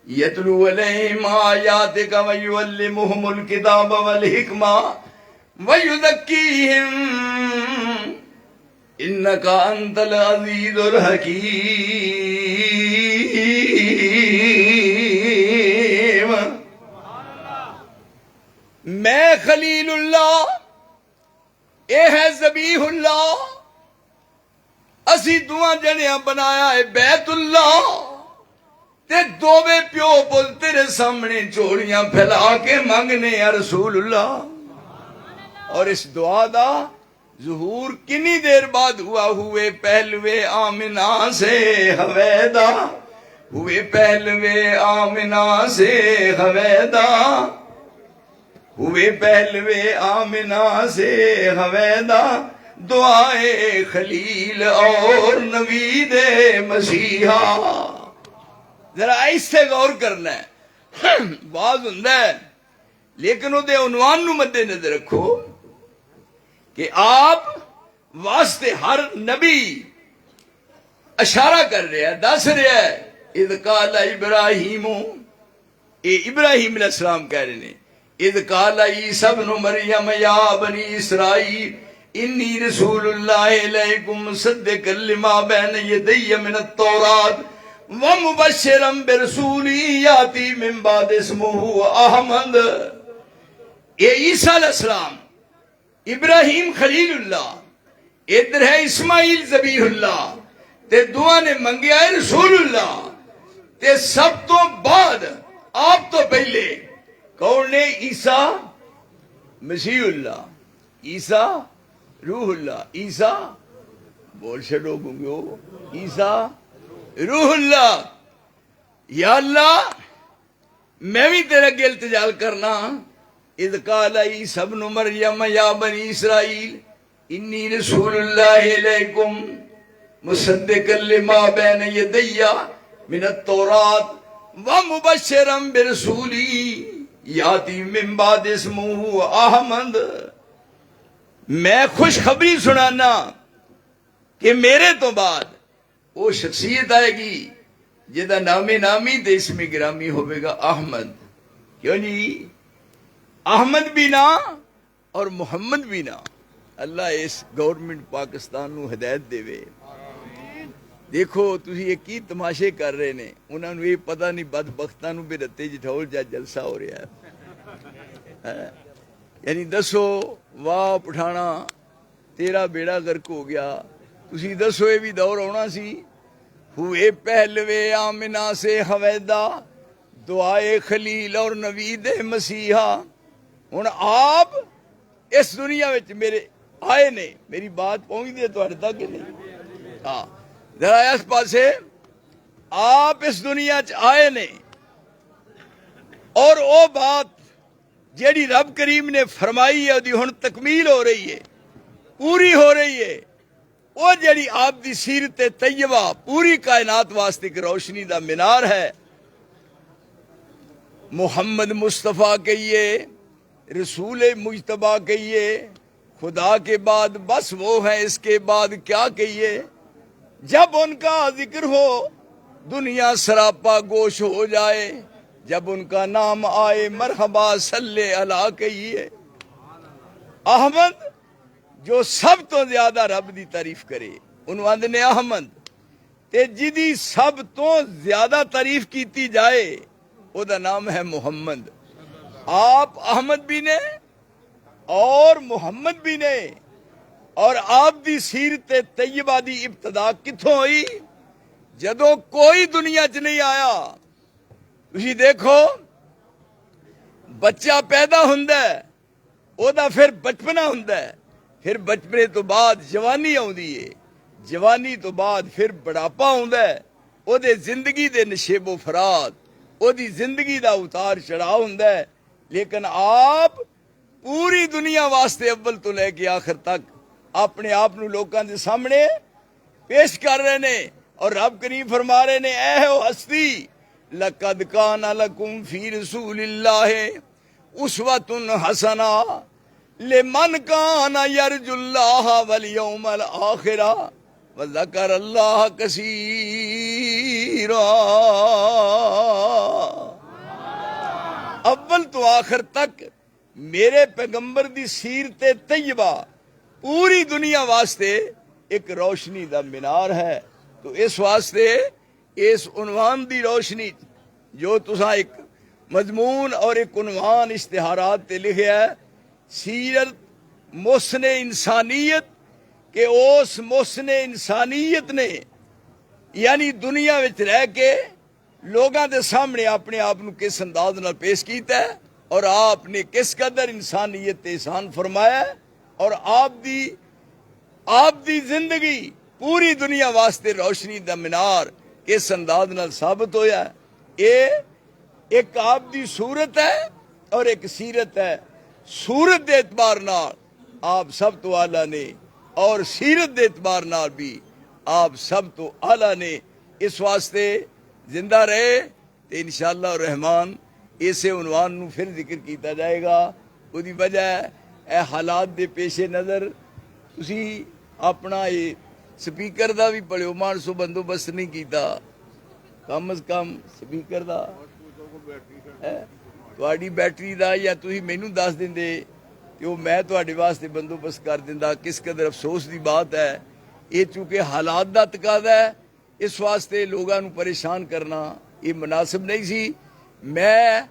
یتلو علیہم آیاتک ویعلمہم الکتاب والحکمہ ویزکیہم انک انت العزیز الحکیم میں خلیل اللہ اے ہے ذبیح اللہ اسی دعا جنیاں بنایا ہے بیت اللہ تے دوویں پیو پل تیرے سامنے چوڑیاں پھیلا کے مانگنے یا رسول اللہ اور اس دعا دا ظہور کنی دیر بعد ہوا ہوئے پہلوے آمنہ سے حویدہ ہوئے پہلوے آمنہ سے حویدہ ہوئے پہلوے آمنہ سے حویدہ دعائے خلیل اور نوید مسیحا ذرا ایسے غور کرنا ہے بعض ہوندہ ہے لیکن وہ دے عنوان نو مد نظر رکھو کہ آپ واسطے ہر نبی اشارہ کر رہے ہیں دس رہے ہیں اذ قال ابراہیم اے ابراہیم علیہ السلام کہہ رہے ہیں اذ قال عیسی ابن مریم یا بنی اسرائیل انی رسول اللہ علیکم مصدقا لما بین یدی من التوراۃ ومبشرا برسول یاتی من بعد اسمہ احمد یہ عیسیٰ علیہ السلام ابراہیم خلیل اللہ ادھر ہے اسماعیل ذبیح اللہ تے دعا نے منگیا ہے رسول اللہ تے سب تو بعد آپ تو پہلے کون نے عیسیٰ مسیح اللہ عیسیٰ روح اللہ عیسیٰ بول چھڑو گنگو عیسیٰ روح اللہ یا اللہ میں بھی تیرے اگے التجا کرنا اذ قال عیسی ابن مریم یا بنی اسرائیل انی رسول اللہ علیکم مصدقا لما بین یدی من التوراۃ ومبشرا برسولی یاتی من بعد اسمہ احمد میں خوشخبری سنانا کہ میرے تو بعد وہ شخصیت آئے گی جہاں نامی تے اسم گرامی ہوئے گا احمد کیوں جی احمد بھی نہ اور محمد بھی نہ اللہ اس گورنمنٹ پاکستان نو ہدایت دے وے دیکھو تسی یہ کی تماشے کر رہے نے انہوں نے یہ پتہ نہیں بدبختاں نو بھی رتے جٹھول جا جلسہ ہو رہا ہے یعنی دسو واہ پٹھانا تیرا بیڑا غرق ہو گیا تسی دسو یہ بھی دور ہونا سی ہوئے پہلوے آمنہ سے حویدہ دعائے خلیل اور نوید مسیحا ہن آپ اس دنیا وچ میرے آئے نے میری بات پہنچ دی تو تک نہیں ہاں ذرا اس پاسے آپ اس دنیا چ آئے نے اور وہ بات جیڑی رب کریم نے فرمائی ہے دی ہن تکمیل ہو رہی ہے پوری ہو رہی ہے وہ جیڑی آپ دی سیرت طیبہ پوری کائنات واسطے ایک روشنی دا مینار ہے محمد مصطفیٰ کہیے رسول مجتبیٰ کہیے خدا کے بعد بس وہ ہے اس کے بعد کیا کہیے جب ان کا ذکر ہو دنیا سراپا گوش ہو جائے جب ان کا نام آئے مرحبا صلی اللہ کہیے احمد جو سب تو زیادہ رب دی تعریف کرے عنوان نے احمد تے جدی سب تو زیادہ تعریف کیتی جائے او دا نام ہے محمد آپ احمد بھی نے اور محمد بھی نے اور آپ دی سیرت طیبہ دی ابتدا کتھوں ہوئی جدوں کوئی دنیا چ نہیں آیا تسی دیکھو بچہ پیدا ہوندا ہے او دا پھر بچپنا ہوندا ہے پھر بچپنے تو بعد جوانی آوندی ہے جوانی تو بعد پھر بڑھاپا ہوندا ہے او دے زندگی دے نشیب و فرات او دی زندگی دا اتار چڑھاؤ ہوندا ہے لیکن آپ پوری دنیا واسطے اول تو لے کے آخر تک اپنے آپ نو لوکاں دے سامنے پیش کر رہے نے اور رب کریم فرما رہے نے اے ہو ہستی لقد کان لکم فی رسول اللہ اسوۃ حسنہ لمن کان یرجو اللہ والیوم الآخر وذکر اللہ کثیرا اول تو آخر تک میرے پیغمبر دی سیرت طیبہ پوری دنیا واسطے ایک روشنی دا مینار ہے تو اس واسطے اس عنوان دی روشنی جو تساں ایک مضمون اور ایک عنوان اشتہارات تے لکھیا ہے سیرت محسن انسانیت کہ اس محسن انسانیت نے یعنی دنیا وچ رہ کے لوگاں دے سامنے اپنے آپ نو کس انداز نال پیش کیتا ہے اور آپ نے کس قدر انسانیت تے احسان فرمایا ہے اور آپ دی زندگی پوری دنیا واسطے روشنی دا مینار کس انداز نال ثابت ہویا ہے ایک آپ دی صورت ہے اور ایک سیرت ہے صورت دے اعتبار نال آپ سب تو اعلیٰ نے اور سیرت دے اعتبار نال بھی آپ سب تو اعلیٰ نے اس واسطے زندہ رہے تو انشاءاللہ الرحمن اسے عنوان نو پھر ذکر کیتا جائے گا وہ دی وجہ ہے اے حالات دے پیش نظر تسی اپنا یہ سپیکر دا بھی پڑھو مانسو بندوبست نہیں کیتا کم از کم سپیکر دا تواڈی بیٹری دا یا تسی مینوں دس دیندے کہ میں تواڈے واسطے بندوبست کر دیندا کس قدر افسوس دی بات ہے یہ چونکہ حالات دا تقاضا ہے اس واسطے لوگاں نو پریشان کرنا یہ مناسب نہیں سی میں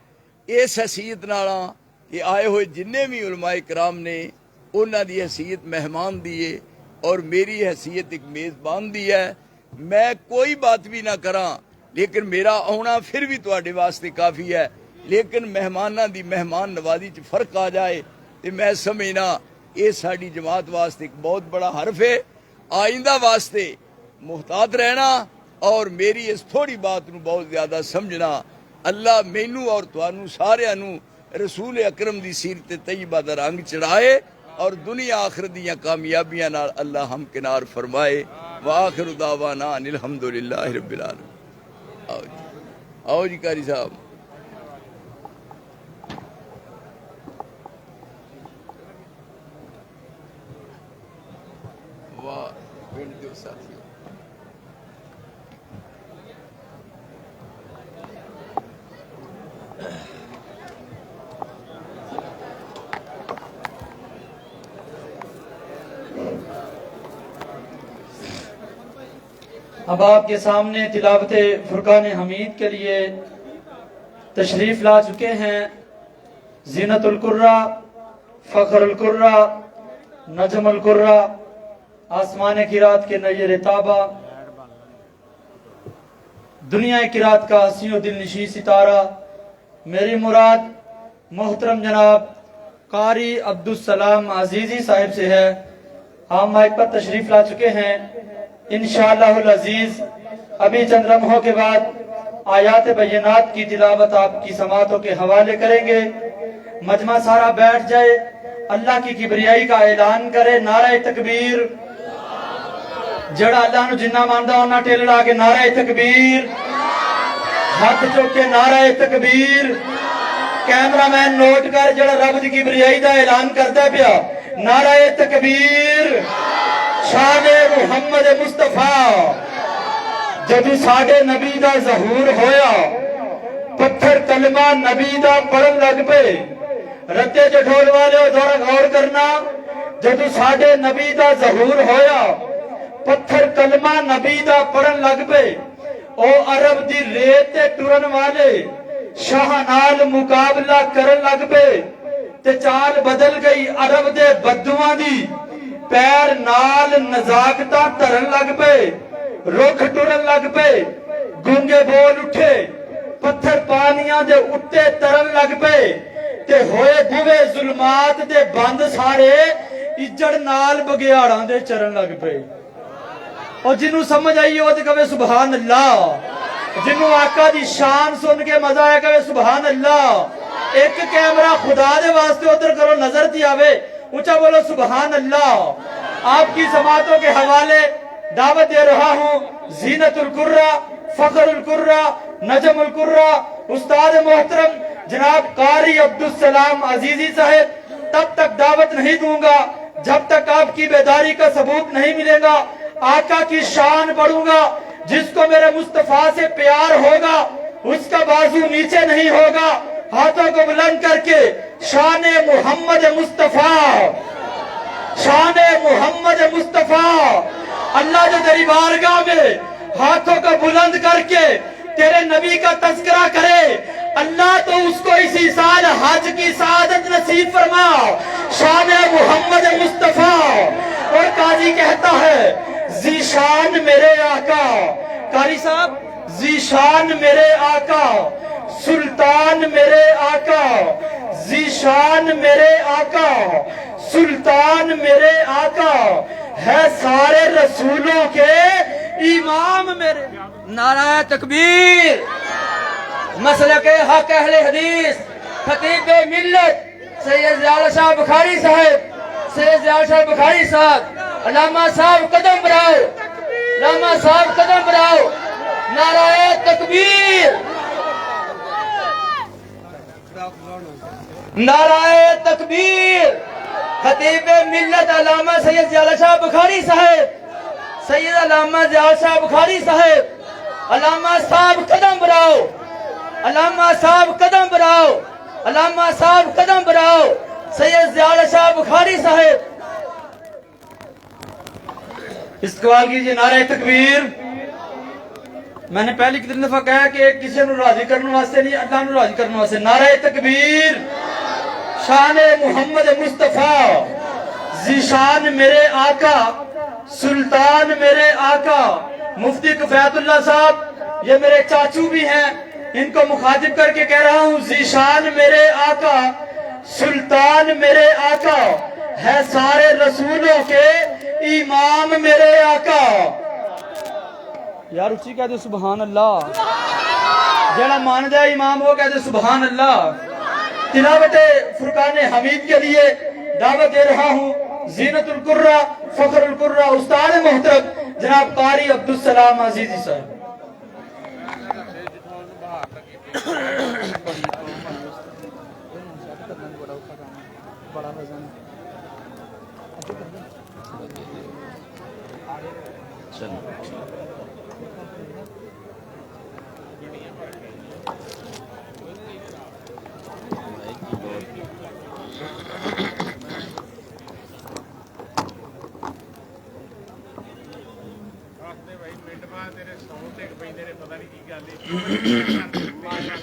اس حیثیت نالاں کہ آئے ہوئے جننے بھی علماء کرام نے انہاں دی حیثیت مہمان دیے اور میری حیثیت ایک میزبان دی ہے میں کوئی بات بھی نہ کراں لیکن میرا آنا پھر بھی تواڈے واسطے کافی ہے لیکن مہماناں دی مہمان نوازی چ فرق آ جائے تو میں سمجھنا یہ ساری جماعت واسطے ایک بہت بڑا حرف ہے آئندہ واسطے محتاط رہنا اور میری اس تھوڑی بات نو بہت زیادہ سمجھنا اللہ مینو اور تانوں سارے نو رسول اکرم دی سیرت طیبہ دا رنگ چڑھائے اور دنیا آخرت دیاں کامیابیاں نال اللہ ہم کنار فرمائے وآخر دعوانا ان الحمدللہ رب العالمین آؤ جی قاری صاحب واہ پنڈ دے ساتھی اب آپ کے سامنے تلاوت فرقان حمید کے لیے تشریف لا چکے ہیں زینت القرہ فخر القرہ نجم القرہ آسمان قرات کے نیر تابہ دنیا قرات کا حسین و دل نشی ستارہ میری مراد محترم جناب قاری عبدالسلام عزیزی صاحب سے ہے ہم مائک پر تشریف لا چکے ہیں انشاءاللہ العزیز ابھی چند لمحوں کے بعد آیات بینات کی تلاوت آپ کی سماعتوں کے حوالے کریں گے مجمع سارا بیٹھ جائے اللہ کی کبریائی کا اعلان کرے نعرہ تکبیر جڑا اللہ نو جنہ ماندا ہونا ٹیل لا کے نعرہ تکبیر ہاتھ چوک کے نعرہ تکبیر کیمرہ مین نوٹ کر جڑا رب دی کبریائی دا اعلان کردا پیا نعرہ تکبیر شان محمد مصطفیٰ جدو ساڈے نبی دا ظہور ہویا پتھر کلمہ نبی دا پڑھن لگ پے رتے جٹھول والے ذرا غور کرنا جدو ساڈے نبی دا ظہور ہویا پتھر کلمہ نبی دا پڑھن لگ پے او عرب دی ریت تے ٹرن والے شاہ نال مقابلہ کرن لگ پے تے چال بدل گئی عرب دے بدواں دی پیر نال نزاکتاں ترن لگ پے رکھ ٹرن لگ پے گونگے بول اٹھے پتھر پانیاں دے اٹھے ترن لگ پے تے ہوئے بوے ظلمات دے بند سارے اجڑ نال بگیاڑاں دے چرن لگ پے اور جنہوں سمجھ آئی ہو تے کہے سبحان اللہ جنہوں آقا دی شان سن کے مزہ آیا کہے سبحان اللہ ایک کیمرہ خدا دے واسطے ادھر کرو نظر دی آوے اونچا بولو سبحان اللہ آپ کی سماعتوں کے حوالے دعوت دے رہا ہوں زینت القرہ فخر القرہ نجم القرہ استاد محترم جناب قاری عبدالسلام عزیزی صاحب تب تک دعوت نہیں دوں گا جب تک آپ کی بیداری کا ثبوت نہیں ملے گا آقا کی شان پڑھوں گا جس کو میرے مصطفیٰ سے پیار ہوگا اس کا بازو نیچے نہیں ہوگا ہاتھوں کو بلند کر کے شان محمد مصطفیٰ شان محمد مصطفیٰ اللہ جو تیری بارگاہ میں ہاتھوں کو بلند کر کے تیرے نبی کا تذکرہ کرے اللہ تو اس کو اسی سال حج کی سعادت نصیب فرما شان محمد مصطفیٰ اور قاضی کہتا ہے ذیشان میرے آقا قاری صاحب ذیشان میرے آقا سلطان میرے آقا ذیشان میرے آقا سلطان میرے آقا ہے سارے رسولوں کے امام میرے نعرہ تکبیر مسلک حق اہل حدیث خطیب ملت سید زیادہ شاہ بخاری صاحب سید زیادہ شاہ بخاری صاحب علامہ صاحب قدم بڑھاؤ علامہ صاحب قدم بڑھاؤ نعرہ تکبیر نعرہ تکبیر خطیب ملت علامہ سید زیادہ شاہ بخاری صاحب سید علامہ زیادہ شاہ بخاری صاحب علامہ صاحب قدم بڑھاؤ علامہ صاحب قدم بڑھاؤ علامہ صاحب قدم بڑھاؤ سید زیادہ شاہ بخاری صاحب استقبال کیجئے نعرہ تکبیر میں نے پہلی کتنی دفعہ کہا کہ کسی نے راضی کرنے واسطے نہیں اللہ نے راضی کرنے واسطے نعرہ تکبیر شان محمد مصطفیٰ ذیشان میرے آقا سلطان میرے آقا مفتی کفایت اللہ صاحب یہ میرے چاچو بھی ہیں ان کو مخاطب کر کے کہہ رہا ہوں ذیشان میرے آقا سلطان میرے آقا ہے سارے رسولوں کے امام میرے آقا یار اچھی کہتے سبحان اللہ جڑا مان دے امام وہ کہتے سبحان اللہ تلاوت فرقان حمید کے لیے دعوت دے رہا ہوں زینت القرہ فخر القرہ استاد محترم جناب قاری عبدالسلام عزیزی صاحب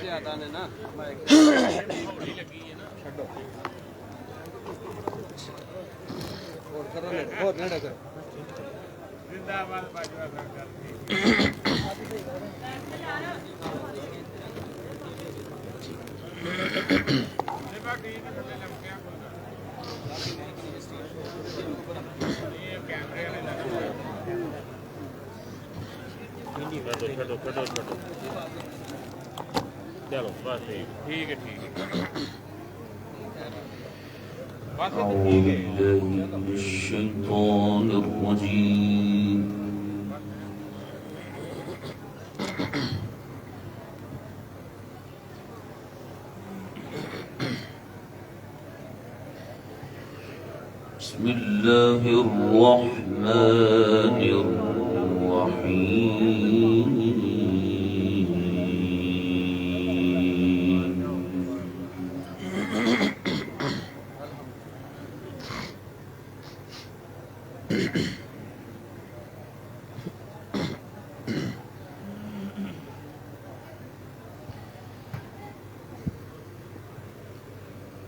زیادہ نے نا اور نہ ڈگر زندہ باد باجوا چلو بس ٹھیک ہے ٹھیک ہے الشيطان الرجيم بسم الله الرحمن الرحيم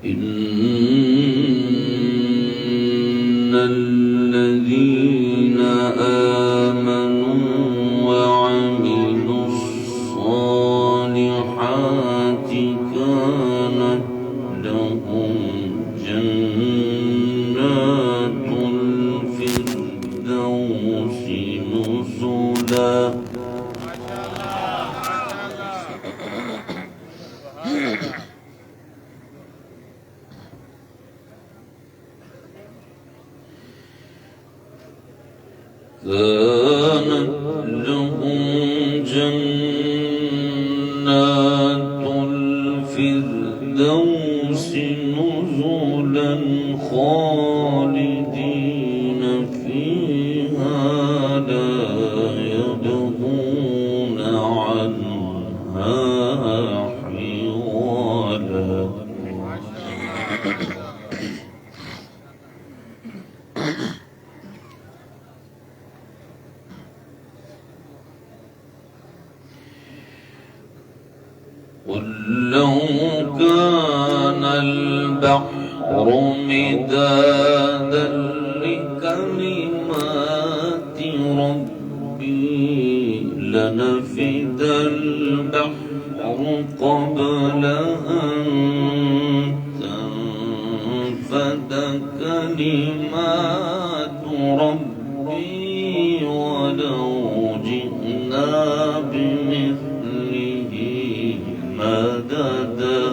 إن الذين آمنوا وعملوا الصالحات كانت لهم جنات الفردوس نزلا كانت لهم جنات الفردوس نزلا خالدين فيها لا يبغون عنها حولا قل لو كان البحر مدادا لكلمات ربي لنفد البحر قبل أن تنفد كلمات ربي ولو جئنا بمثله مددا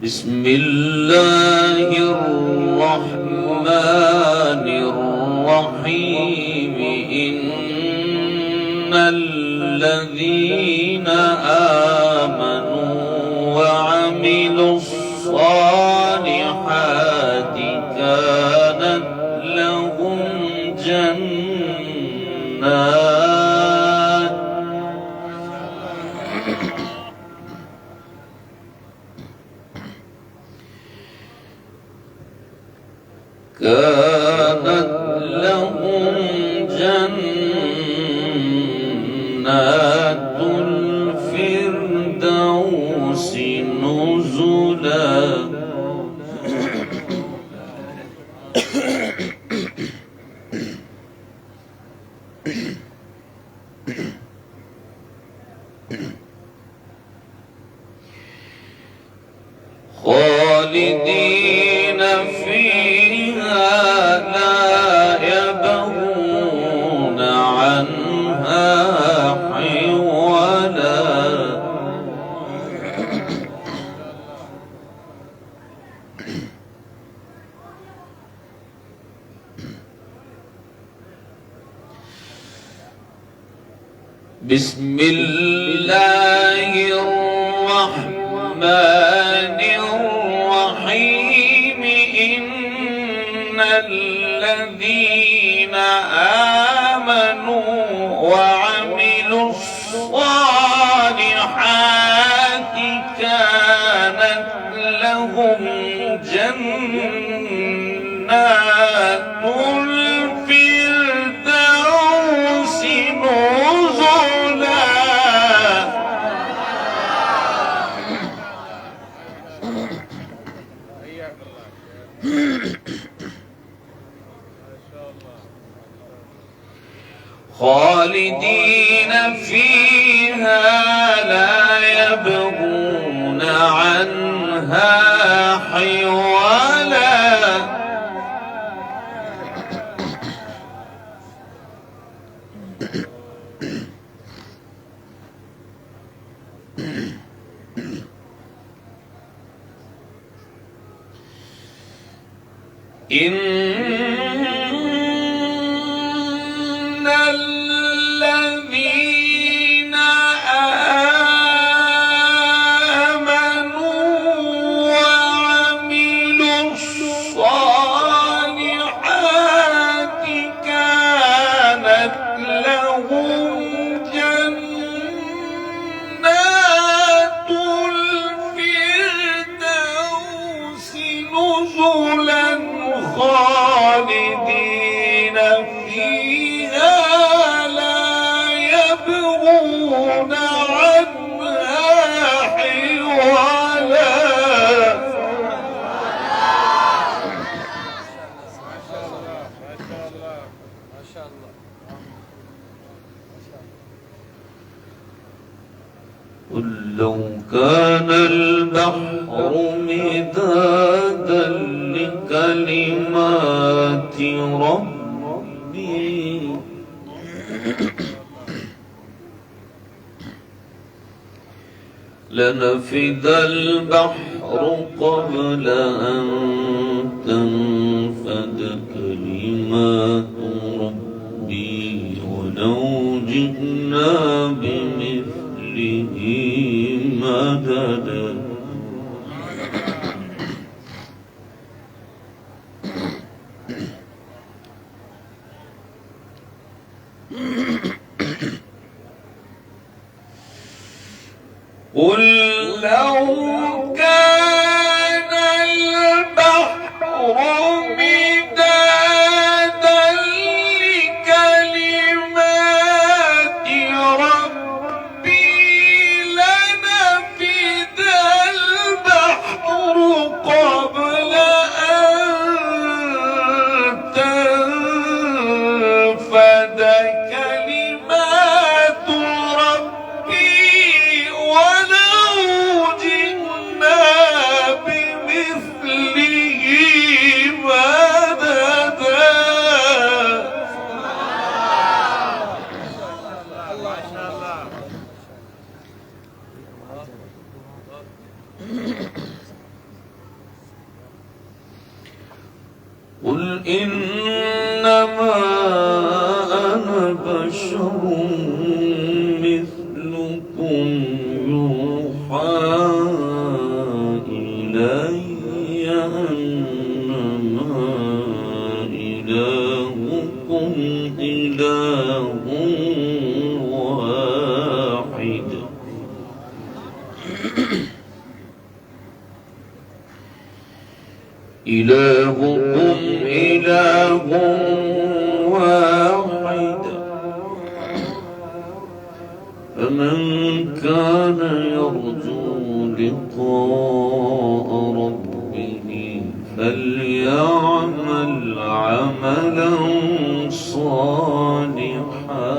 بسم الله الرحمن الرحيم إن الذين آمنوا وعملوا الصالحات كانت لهم جنات الفردوس نزلا خالدين فيها لا يبغون عنها حولا بسم الله الرحمن الرحيم إن الذين آمنوا وعملوا الصالحات كانت لهم جنات الفردوس نزلا خالدين فيها لا يبغون عنها حولا إن الذين آمنوا وعملوا الصالحات كانت لهم جنات الفردوس قل لو كان البحر مدادا لكلمات ربي لنفد البحر قبل أن تنفد كلمات ربي ولو جئنا بمثله مددا قل لو كان البحر مدادا لكلمات ربي لنفد البحر قبل أن تنفد كلمات ربي ولو جئنا بمثله مددا قل إنما أنا بشر مثلكم يوحى إلي أنما إلهكم إله واحد إلهكم إله واحد فمن كان يرجو لقاء ربه فليعمل عملا صالحا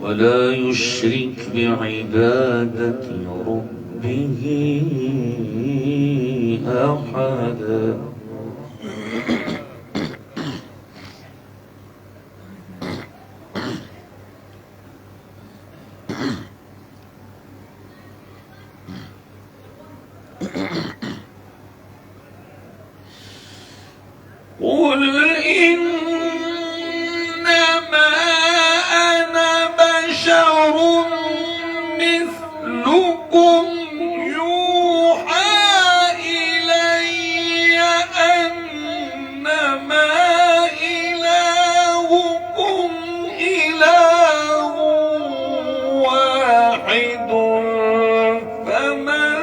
ولا يشرك بعبادة ربه أحدا قل إنما أنا بشر مثلكم يوحى إلي أنما إلهكم إله واحد فمن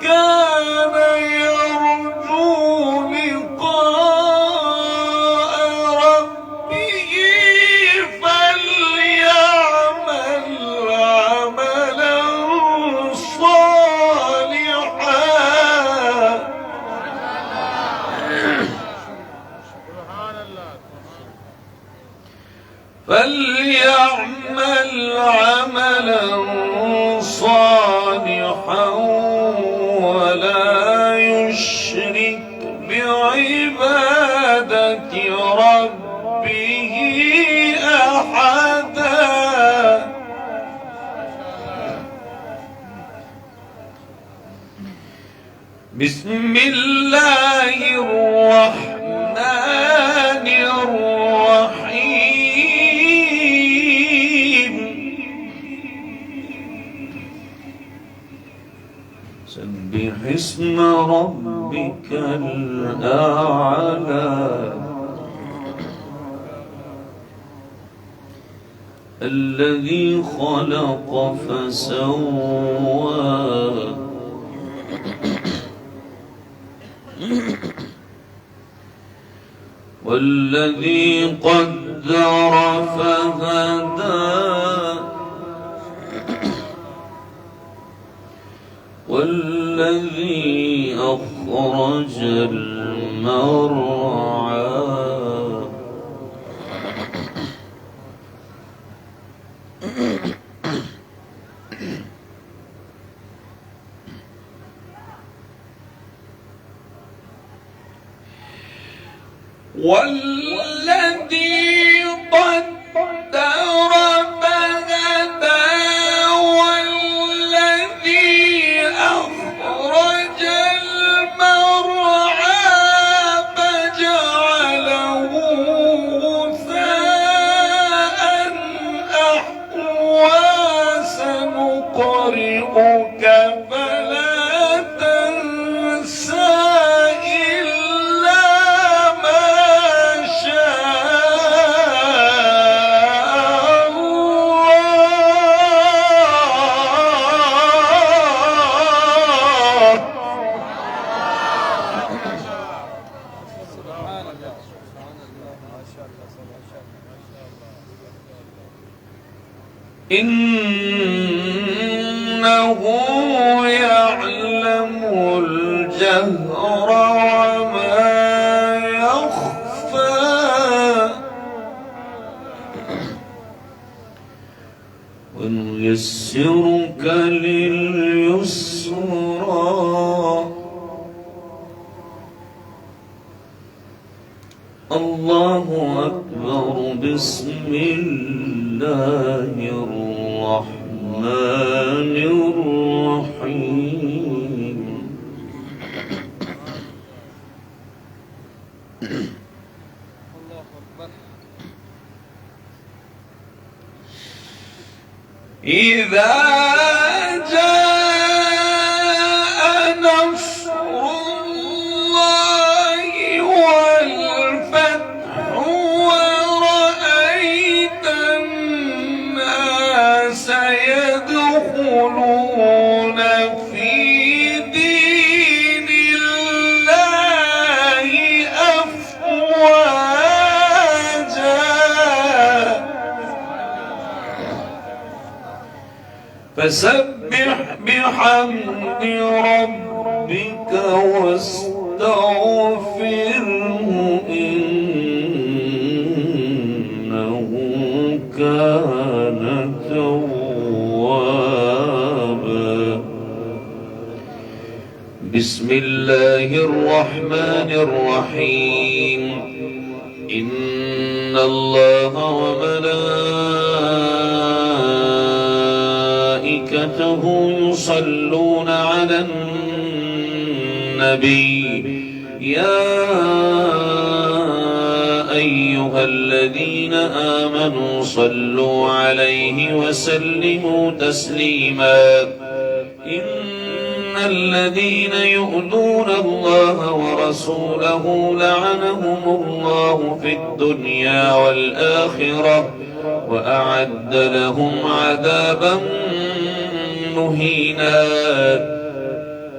كان يرجو لقاء ربه فليعمل عملا صالحا ولا يشرك بعبادة ربه أحدا بسم الله الرحمن الرحيم سبح اسم ربك الأعلى الذي خلق فسوى والذي قدر فهدى والذي أخرج المرعى والذي قدر فهدى والذي أخرج المرعى فجعله غثاء أحوى سنقرئك فلا تنسى إلا ما شاء الله. إنه يعلم الجهر وما يخفى ونيسرك لليسرى. الله أكبر. بسم الله الرحمن الرحيم. إذا جاء نصر الله والفتح ورأيت الناس يدخلون في دين الله أفواجا فسبح بحمد ربك واستغفره إنه كان توابا. بسم الله الرحمن الرحيم. إن الله وملائكته يصلون على النبي يا أيها الذين آمنوا صلوا عليه وسلموا تسليما. إن الذين يؤذون الله ورسوله لعنهم الله في الدنيا والآخرة وأعد لهم عذابا مهينا.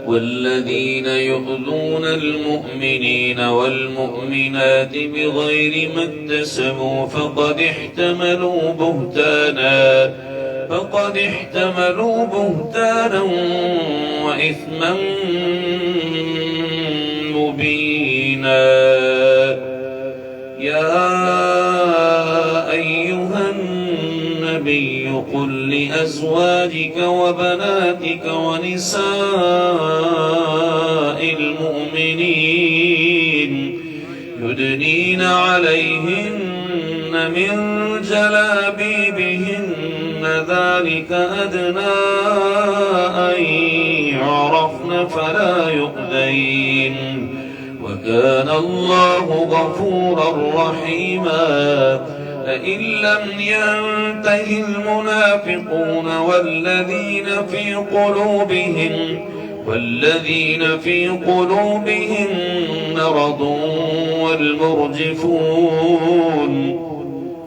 والذين يؤذون المؤمنين والمؤمنات بغير ما اكتسبوا فقد احتملوا بهتانا وإثما مبينا. يا أيها النبي قل لأزواجك وبناتك ونساء المؤمنين يدنين عليهن من جلابيبهن ذلك أدنى أن يعرفن فلا يؤذين وكان الله غفورا رحيما. لئن لم ينته المنافقون والذين في قلوبهم مرض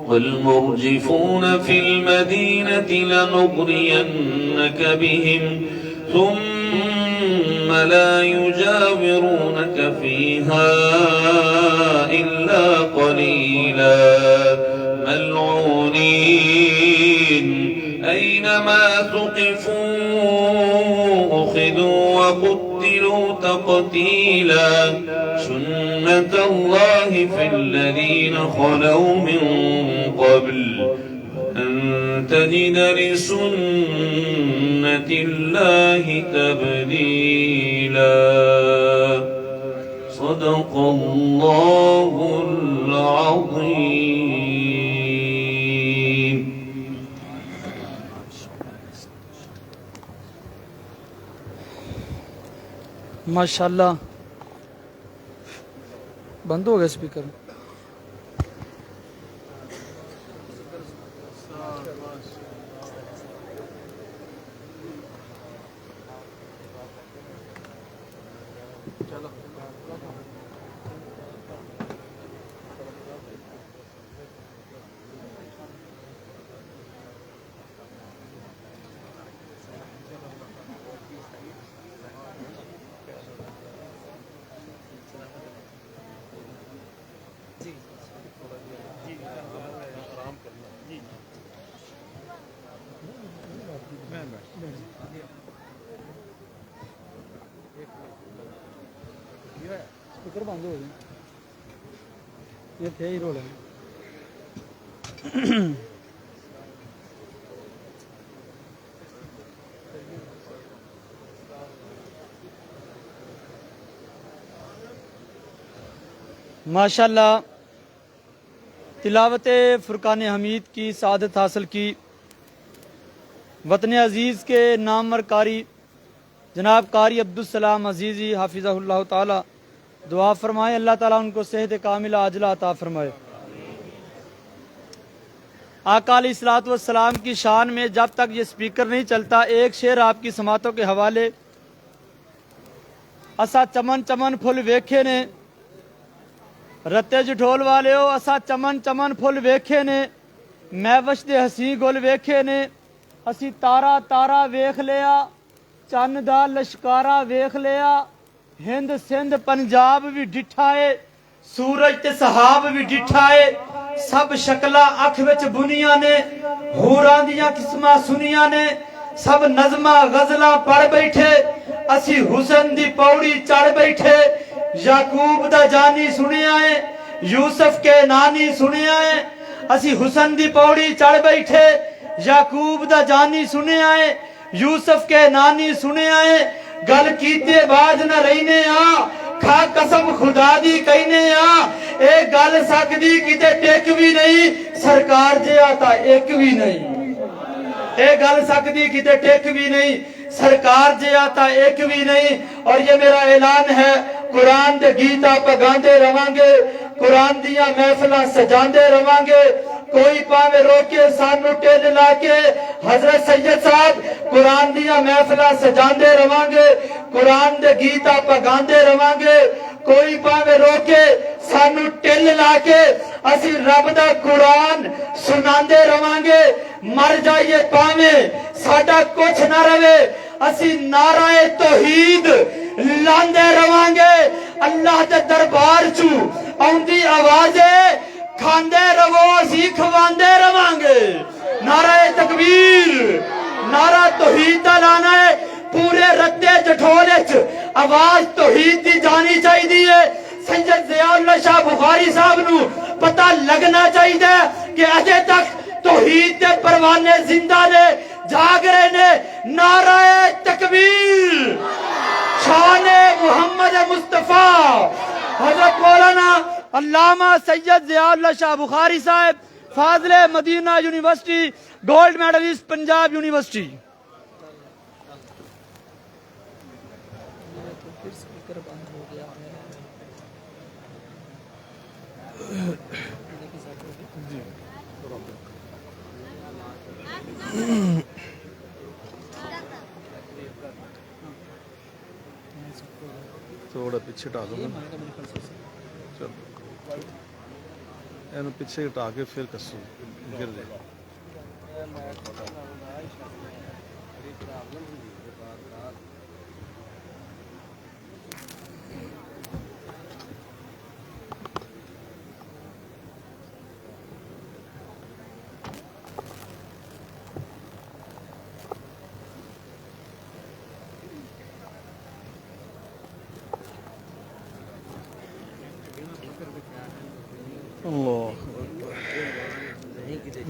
والمرجفون في المدينة لنغرينك بهم ثم لا يجاورونك فيها إلا قليلا. ملعونين أينما ثقفوا أخذوا وقتلوا تقتيلا. سنة الله في الذين خلوا من قبل أن تجد لسنة الله تبديلا. صدق الله العظيم. ماشاءاللہ بند ہو گیا اسپیکر. اسپیکر بند ہو گیا. یہ تھے ہی رول ہے. ماشاءاللہ تلاوت فرقان حمید کی سعادت حاصل کی وطن عزیز کے نامور قاری جناب قاری عبدالسلام عزیزی حافظہ اللہ تعالی. دعا فرمائے اللہ تعالیٰ ان کو صحت کاملہ عاجلہ عطا فرمائے. آقا علیہ الصلوۃ والسلام کی شان میں جب تک یہ سپیکر نہیں چلتا ایک شعر آپ کی سماعتوں کے حوالے. اسا چمن چمن پھل ویکھے نے رتے جٹھول والے ہو. اسا چمن چمن پھل ویکھے نے میوش دے ہسی گل ویکھے نے. اسی تارا تارا ویکھ لیا چند دا لشکارا ویکھ لیا. ہند سندھ پنجاب بھی ڈٹھا ہے سورج تے صحاب بھی ڈٹھا ہے. سب شکلاں اکھ وچ بنیاں نے ہوراں دیاں قسماں سنیاں نے. سب نظماں غزلاں پڑھ بیٹھے اسی حسن دی پوڑی چڑھ بیٹھے. یعقوب دا جانی سنیا ہے یوسف کے نانی سنیا ہے. اسی حسن دی پوڑی چڑھ بیٹھے یعقوب دا جانی سنیا ہے یوسف کے نانی سنیا ہے. گل کیتے باز نہ رہنے کھا قسم خدا دی کہنے اے گل سکدی کتے ٹیک بھی نہیں سرکار جے آتا ایک بھی نہیں. اے گل سکدی کتے ٹیک بھی نہیں سرکار جے آتا ایک بھی نہیں. اور یہ میرا اعلان ہے قرآن دے گیتا پگاندے رہانگے قرآن دیاں محفلاں سجاندے رہانگے. کوئی پاوے روکے سانو ٹیل لا کے حضرت سید صاحب قرآن دیاں محفلاں سجاندے رہانگے قرآن دے گیتا پگاندے رہانگے. کوئی پاوے روکے سانو ٹیل لا کے اسی رب دا قرآن سناندے رہانگے. مر جائیے پاوے ساڈا کچھ نہ رہے اسی نعرہ توحید لاندے رہانگے. اللہ دے دربار چو آندی آوازے کھاندے رہو اسی کھواندے رہانگے. نعرہ تکبیر نعرہ توحید دا لانا ہے. پورے رتے جٹھولے چ آواز توحید دی جانی چاہی دیئے. سید ضیاء اللہ شاہ بخاری صاحب نو پتہ لگنا چاہی دے کہ اجے تک توحید دے پروانے زندہ نے جاگ رہے نے. نعرہ تکبیر شان محمد مصطفیٰ. حضرت مولانا علامہ سید ضیاء اللہ شاہ بخاری صاحب فاضل Medina university gold medalist Punjab university. تھوڑا پیچھے ہٹا دو چلو اینو پیچھے ہٹا کے پھر کسو گر جائے.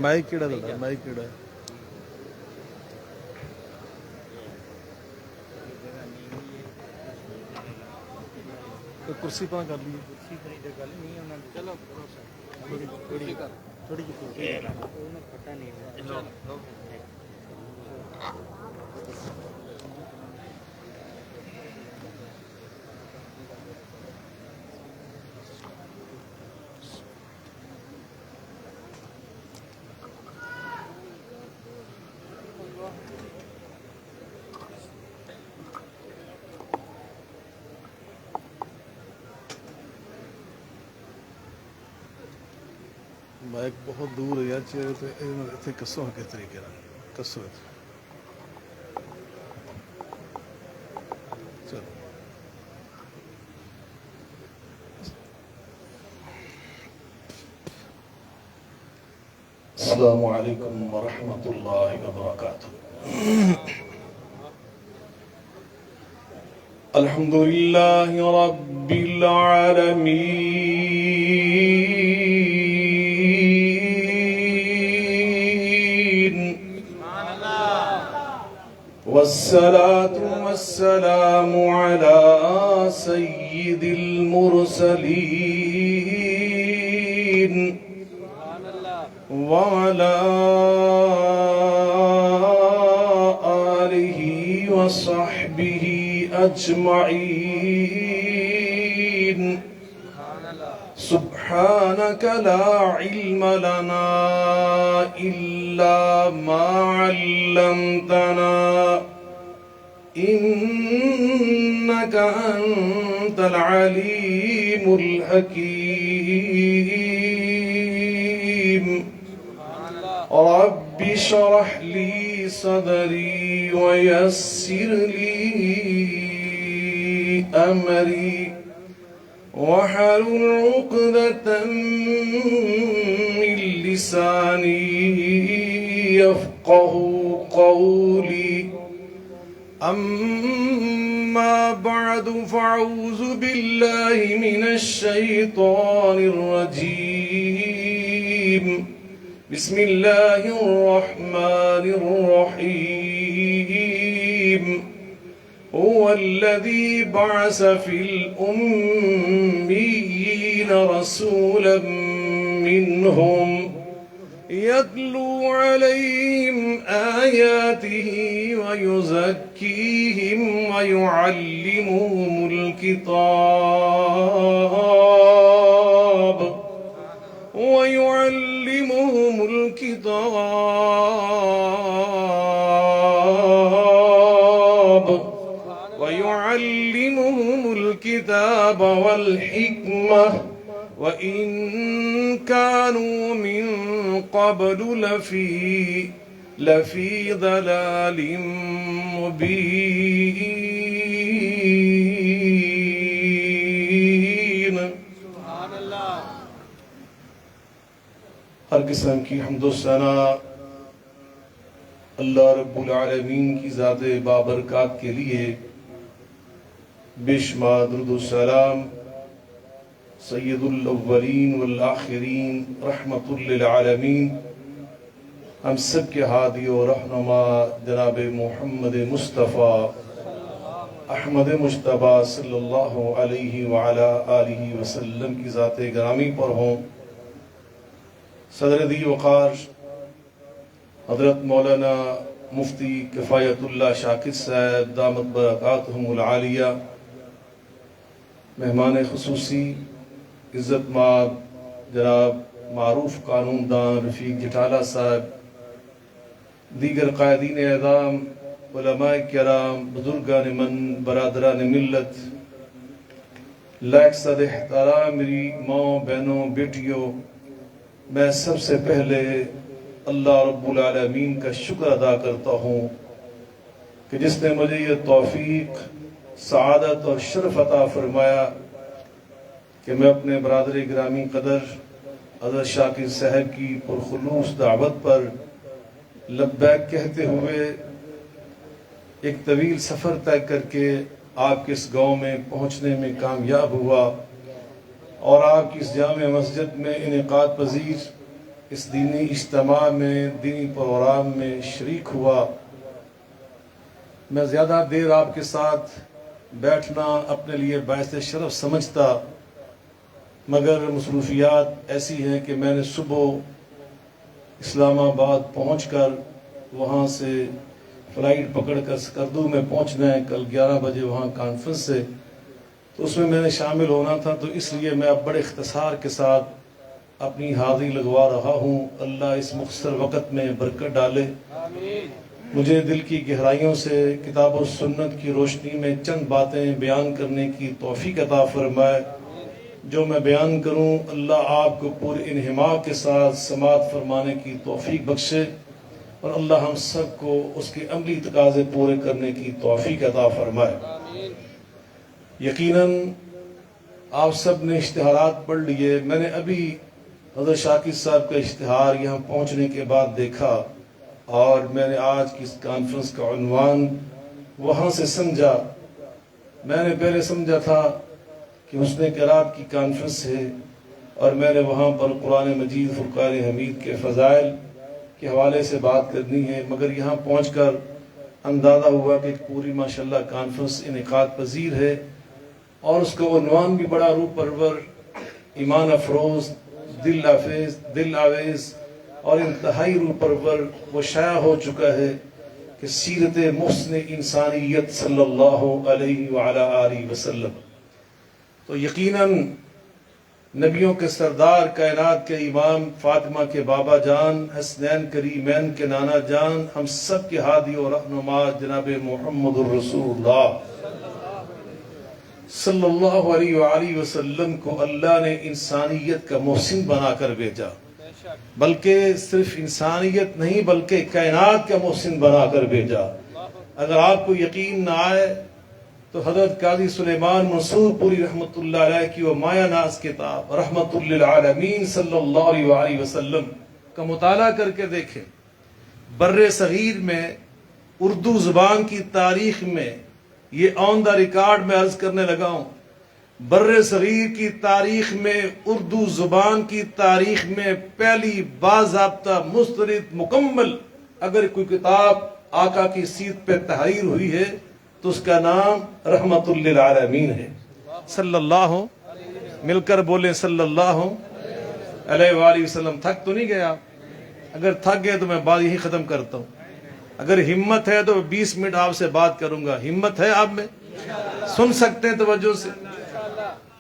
مائک کیڑا دا مائک کیڑا ਕੁਰਸੀ ਪਾ ਕਰ ਲਈਏ ਕੁਰਸੀ ਫਰੀ ਤੇ ਗੱਲ ਨਹੀਂ ਉਹਨਾਂ ਦੀ ਚਲੋ ਥੋੜੀ ਜਿਹੀ ਕੁਰਸੀ ਉਹਨੂੰ ਪਤਾ ਨਹੀਂ ਮਾਈਕ ਬਹੁਤ ਦੂਰ ਹੈ ਯਾਰ ਚਿਹਰੇ ਤੇ ਇਹਨੂੰ ਇੱਥੇ ਕੱਸੋ ਕਿਸ ਤਰੀਕੇ ਨਾਲ ਕੱਸੋ ਚਲੋ السلام عليكم ورحمة الله وبركاته الحمد لله رب العالمين والصلاة والسلام على سيد المرسلين وعلى آله وصحبه أجمعين سبحانك لا علم لنا إلا ما علمتنا إنك أنت العليم الحكيم رب اشرح لي صدري ويسر لي أمري واحلل عقدة من لساني يفقه قولي أما بعد فأعوذ بالله من الشيطان الرجيم بسم الله الرحمن الرحيم هو الذي بعث في الأميين رسولا منهم يتلو عليهم آياته ويزكيهم ويعلمهم الكتاب والحكمة وإن كانوا من قبل لفي ضلال مبين ہر قسم کی حمد و ثنا اللہ رب العالمین کی ذات بابرکات کے لیے، بے شمار درود و سلام سید الاولین والآخرین رحمت للعالمین ہم سب کے ہادی و رہنما جناب محمد مصطفیٰ احمد مجتبیٰ صلی اللہ علیہ وعلا آلہ وسلم کی ذات گرامی پر ہوں۔ صدر دی وقار حضرت مولانا مفتی کفایت اللہ شاکر صاحب دامت برکاتہم العالیہ، مہمان خصوصی عزت مآب جناب معروف قانون دان رفیق جٹالہ صاحب، دیگر قائدین اعظام، علماء کرام، بزرگان من، برادران ملت، لائق صد احترام میری ماں، بہنوں، بیٹیوں، میں سب سے پہلے اللہ رب العالمین کا شکر ادا کرتا ہوں کہ جس نے مجھے یہ توفیق، سعادت اور شرف عطا فرمایا کہ میں اپنے برادر گرامی قدر حضرت شاکر صاحب کی پرخلوص دعوت پر لبیک کہتے ہوئے ایک طویل سفر طے کر کے آپ کے اس گاؤں میں پہنچنے میں کامیاب ہوا اور آپ کی اس جامع مسجد میں انعقاد پذیر اس دینی اجتماع میں، دینی پروگرام میں شریک ہوا۔ میں زیادہ دیر آپ کے ساتھ بیٹھنا اپنے لیے باعث شرف سمجھتا، مگر مصروفیات ایسی ہیں کہ میں نے صبح اسلام آباد پہنچ کر وہاں سے فلائٹ پکڑ کر سکردو میں پہنچنا ہے، کل 11 بجے وہاں کانفرنس ہے، تو اس میں نے شامل ہونا تھا، تو اس لیے میں اب بڑے اختصار کے ساتھ اپنی حاضری لگوا رہا ہوں۔ اللہ اس مختصر وقت میں برکت ڈالے۔ مجھے دل کی گہرائیوں سے کتاب و سنت کی روشنی میں چند باتیں بیان کرنے کی توفیق عطا فرمائے۔ جو میں بیان کروں اللہ آپ کو پورے انہماک کے ساتھ سماعت فرمانے کی توفیق بخشے، اور اللہ ہم سب کو اس کے عملی تقاضے پورے کرنے کی توفیق عطا فرمائے۔ یقیناً آپ سب نے اشتہارات پڑھ لیے۔ میں نے ابھی حضرت شاکر صاحب کا اشتہار یہاں پہنچنے کے بعد دیکھا، اور میں نے آج کی اس کانفرنس کا عنوان وہاں سے سمجھا۔ میں نے پہلے سمجھا تھا کہ حسن قرات کی کانفرنس ہے، اور میں نے وہاں پر قرآن مجید فرقان حمید کے فضائل کے حوالے سے بات کرنی ہے، مگر یہاں پہنچ کر اندازہ ہوا کہ پوری ماشاءاللہ کانفرنس انعقاد پذیر ہے، اور اس کا عنوان بھی بڑا روح پرور، ایمان افروز، دل آویز اور انتہائی روح پرور وہ شائع ہو چکا ہے کہ سیرت محسن انسانیت صلی اللہ علیہ وعلی آلہ وسلم۔ تو یقیناً نبیوں کے سردار، کائنات کے امام، فاطمہ کے بابا جان، حسنین کریمین کے نانا جان، ہم سب کے ہادی اور رہنما جناب محمد الرسول اللہ صلی اللہ علیہ وآلہ وسلم کو اللہ نے انسانیت کا محسن بنا کر بھیجا، بلکہ صرف انسانیت نہیں بلکہ کائنات کا محسن بنا کر بھیجا۔ اگر آپ کو یقین نہ آئے تو حضرت قاضی سلیمان منصور پوری رحمت اللہ علیہ کی وہ مایہ ناز کتاب رحمت للعالمین صلی اللہ علیہ وآلہ وسلم کا مطالعہ کر کے دیکھیں۔ بر صغیر میں اردو زبان کی تاریخ میں یہ آن دا ریکارڈ میں عرض کرنے لگا ہوں، بر صغیر کی تاریخ میں، اردو زبان کی تاریخ میں پہلی باضابطہ مستند مکمل اگر کوئی کتاب آقا کی سیرت پہ تحریر ہوئی ہے تو اس کا نام رحمت للعالمین ہے۔ صلی اللہ، مل کر بولیں صلی اللہ علیہ وآلہ وسلم۔ تھک تو نہیں گیا؟ اگر تھک گئے تو میں بات یہی ختم کرتا ہوں۔ اگر ہمت ہے تو 20 منٹ آپ سے بات کروں گا۔ ہمت ہے آپ میں؟ سن سکتے ہیں توجہ سے؟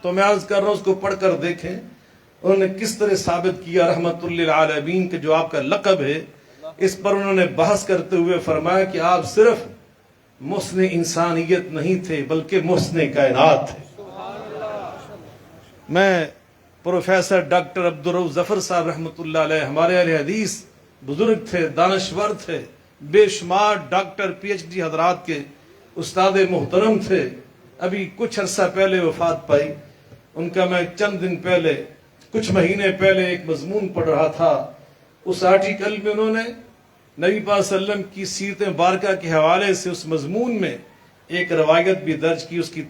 تو میں عرض کر رہا ہوں اس کو پڑھ کر دیکھیں انہوں نے کس طرح ثابت کیا رحمت للعالمین کے جو آپ کا لقب ہے، اس پر انہوں نے بحث کرتے ہوئے فرمایا کہ آپ صرف محسن انسانیت نہیں تھے بلکہ محسن کائنات تھے۔ میں پروفیسر ڈاکٹر عبدالرؤف ظفر صاحب رحمت اللہ علیہ ہمارے اہل حدیث بزرگ تھے، دانشور تھے، بے شمار ڈاکٹر پی ایچ ڈی حضرات کے استاد محترم تھے، ابھی کچھ عرصہ پہلے وفات پائی۔ ان کا میں چند دن پہلے، کچھ مہینے پہلے ایک مضمون پڑھ رہا تھا، اس آرٹیکل میں انہوں نے نبی پاک صلی اللہ علیہ وسلم کی سیرت مبارکہ کے حوالے سے اس مضمون میں ایک روایت بھی درج کی، اس کی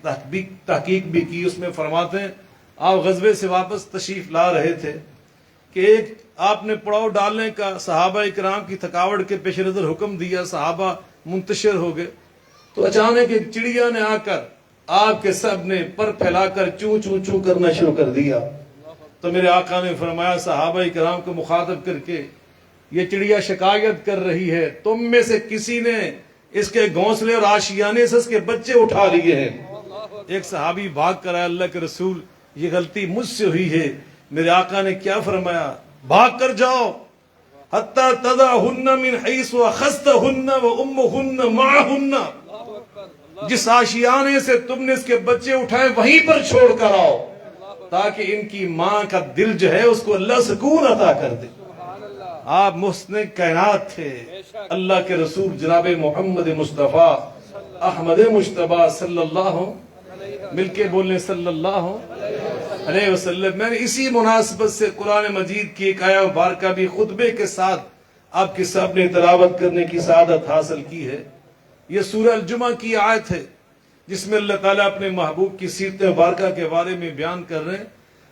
تحقیق بھی کی۔ اس میں فرماتے ہیں آپ غزوے سے واپس تشریف لا رہے تھے کہ ایک آپ نے پڑاؤ ڈالنے کا صحابہ اکرام کی تھکاوٹ کے پیش نظر حکم دیا، صحابہ منتشر ہو گئے، تو اچانک ایک چڑیا نے آ کر آپ کے سب نے پر پھیلا کر چوں چوں چوں کرنا شروع کر دیا۔ تو میرے آقا نے فرمایا صحابہ اکرام کو مخاطب کر کے، یہ چڑیا شکایت کر رہی ہے تم میں سے کسی نے اس کے گھونسلے اور آشیانے سے اس کے بچے اٹھا لیے ہیں۔ ایک صحابی بھاگ کر آیا، اللہ کے رسول یہ غلطی مجھ سے ہوئی ہے۔ میرے آقا نے کیا فرمایا؟ بھاگ کر جاؤ حتی تضعہن من حیث اخذتہن وامہن معہن، جس آشیانے سے تم نے اس کے بچے اٹھائے وہیں پر چھوڑ کر آؤ تاکہ ان کی ماں کا دل جو ہے اس کو اللہ سکون عطا کر دے۔ آپ محسن کائنات تھے، اللہ کے رسول جناب محمد مصطفیٰ احمد مجتبیٰ صلی اللہ، مل کے بولنے صلی اللہ علیہ وسلم۔ میں نے اسی مناسبت سے قرآن مجید کی ایک آیہ مبارکہ بھی خطبے کے ساتھ آپ کے سامنے تلاوت کرنے کی سعادت حاصل کی ہے۔ یہ سورہ الجمعہ کی آیت ہے جس میں اللہ تعالیٰ اپنے محبوب کی سیرت مبارکہ کے بارے میں بیان کر رہے ہیں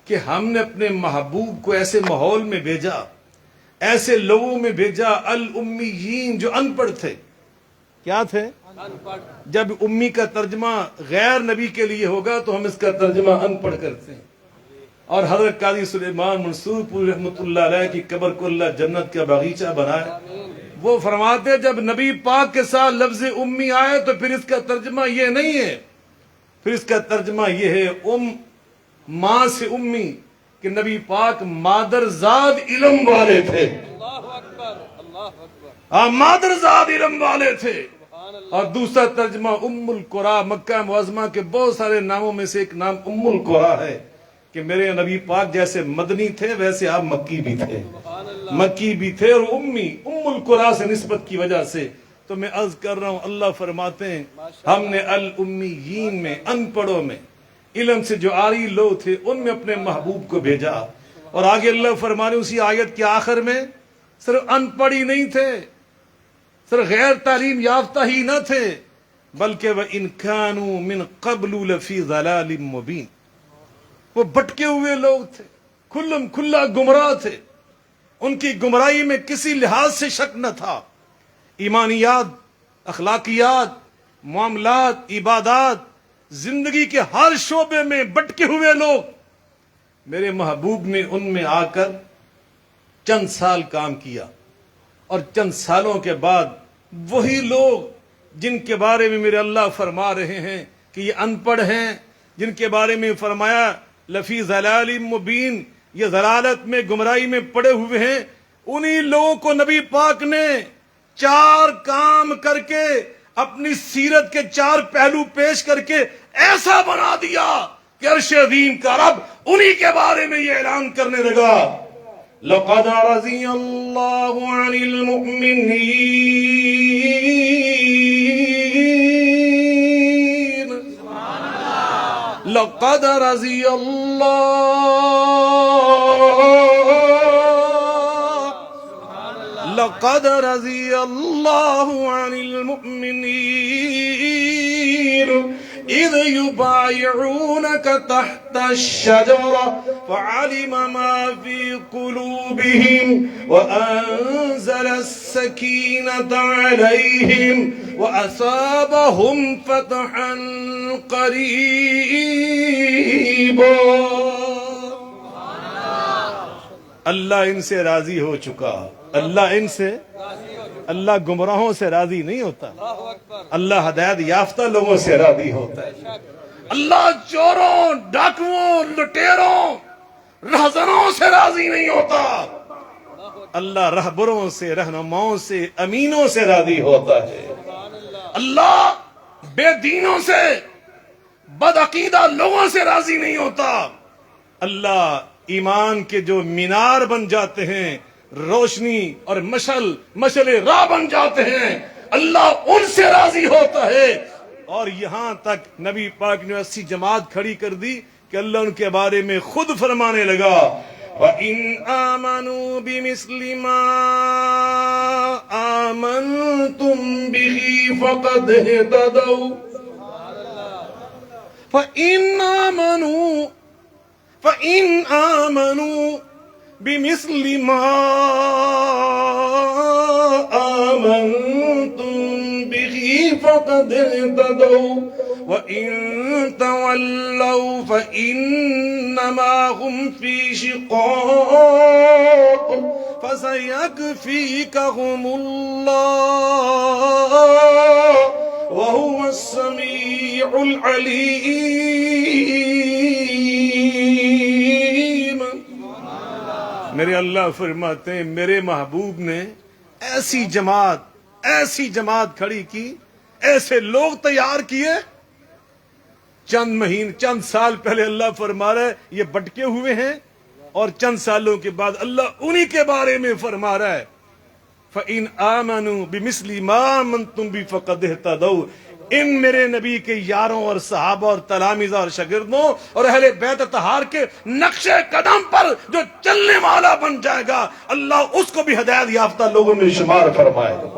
کہ ہم نے اپنے محبوب کو ایسے ماحول میں بھیجا، ایسے لوگوں میں بھیجا، الامیین جو ان پڑھ تھے، کیا تھے؟ جب امی کا ترجمہ غیر نبی کے لیے ہوگا تو ہم اس کا ترجمہ ان پڑھ کرتے ہیں. اور حضرت قاضی سلیمان منصور پوری رحمۃ اللہ علیہ کی قبر کو اللہ جنت کا باغیچہ بنائے. وہ فرماتے جب نبی پاک کے ساتھ لفظ امی آئے تو پھر اس کا ترجمہ یہ نہیں ہے، پھر اس کا ترجمہ یہ ہے ماں سے امی، کہ نبی پاک مادر زاد علم والے تھے. مادر زاد علم والے تھے. اور دوسرا ترجمہ ام القرا، مکہ معظمہ کے بہت سارے ناموں میں سے ایک نام ام القرا ہے، کہ میرے نبی پاک جیسے مدنی تھے ویسے آپ مکی بھی تھے، مکی بھی تھے. اور امی ام القرا سے نسبت کی وجہ سے تو میں عرض کر رہا ہوں، اللہ فرماتے ہیں ہم نے الامیین میں، ان پڑھوں میں، علم سے جو عاری لوگ تھے ان میں اپنے محبوب کو بھیجا. اور آگے اللہ فرمانے اسی آیت کے آخر میں صرف ان پڑھ ہی نہیں تھے، صرف غیر تعلیم یافتہ ہی نہ تھے، بلکہ وَإِن كَانُوا مِن قَبْلُ لَفِي ضَلَالٍ مُبِينٍ، وہ بھٹکے ہوئے لوگ تھے، کھلم کھلا گمراہ تھے. ان کی گمراہی میں کسی لحاظ سے شک نہ تھا. ایمانیات، اخلاقیات، معاملات، عبادات، زندگی کے ہر شعبے میں بھٹکے ہوئے لوگ. میرے محبوب نے ان میں آ کر چند سال کام کیا، اور چند سالوں کے بعد وہی لوگ جن کے بارے میں میرے اللہ فرما رہے ہیں کہ یہ ان پڑھ ہیں، جن کے بارے میں فرمایا لفی ضلال مبین، یہ ضلالت میں گمراہی میں پڑے ہوئے ہیں، انہی لوگوں کو نبی پاک نے 4 کام کر کے اپنی سیرت کے 4 پہلو پیش کر کے ایسا بنا دیا کہ عرش عظیم کا رب انہی کے بارے میں یہ اعلان کرنے لگا، لقد رضی اللہ عن المؤمنین لقد رضی اللہ عن المؤمنین اذ یبایعونک تحت الشجرة فعلم ما فی قلوبهم وانزل السکینة علیہم وأصابهم فتحا قریبا. اللہ ان سے راضی ہو چکا، اللہ ان سے، اللہ گمراہوں سے راضی نہیں ہوتا، اللہ ہدایت یافتہ لوگوں سے راضی ہوتا ہے. اللہ چوروں، ڈاکوؤں، لٹیروں، رہزنوں سے راضی نہیں ہوتا، اللہ رہبروں سے، رہنماؤں سے، امینوں سے راضی ہوتا ہے. اللہ بے دینوں سے، بدعقیدہ لوگوں سے راضی نہیں ہوتا. اللہ ایمان کے جو مینار بن جاتے ہیں، روشنی اور مشعل راہ بن جاتے ہیں، اللہ ان سے راضی ہوتا ہے. اور یہاں تک نبی پاک نے 80 جماعت کھڑی کر دی کہ اللہ ان کے بارے میں خود فرمانے لگا، وَإِنْ آمَنُوا بِمِثْلِ مَا آمَنْتُمْ بِهِ فَقَدْ اهْتَدَوْا فَإِنْ آمَنُوا بِمِثْلِ مَا آمَنْتُمْ بِهِ فَقَدْ اهْتَدَوْا وَإِن تَوَلَّوْا فَإِنَّمَا هُمْ فِي شِقَاقٍ فَسَيَكْفِيكَهُمُ اللَّهُ وَهُوَ السَّمِيعُ الْعَلِيمُ. میرے اللہ فرماتے ہیں میرے محبوب نے ایسی جماعت کھڑی کی، ایسے لوگ تیار کیے. چند سال پہلے اللہ فرما رہا ہے یہ بٹکے ہوئے ہیں، اور چند سالوں کے بعد اللہ انہی کے بارے میں فرما رہا ہے فَإِنْ آمَنُوا بِمِثْلِ مَا آمَنْتُمْ بِهِ فَقَدْ اهْتَدَوْا. ان میرے نبی کے یاروں اور صحابہ اور تلامذہ اور شاگردوں اور اہل بیت اطہار کے نقش قدم پر جو چلنے والا بن جائے گا، اللہ اس کو بھی ہدایت یافتہ لوگوں میں شمار فرمائے گا.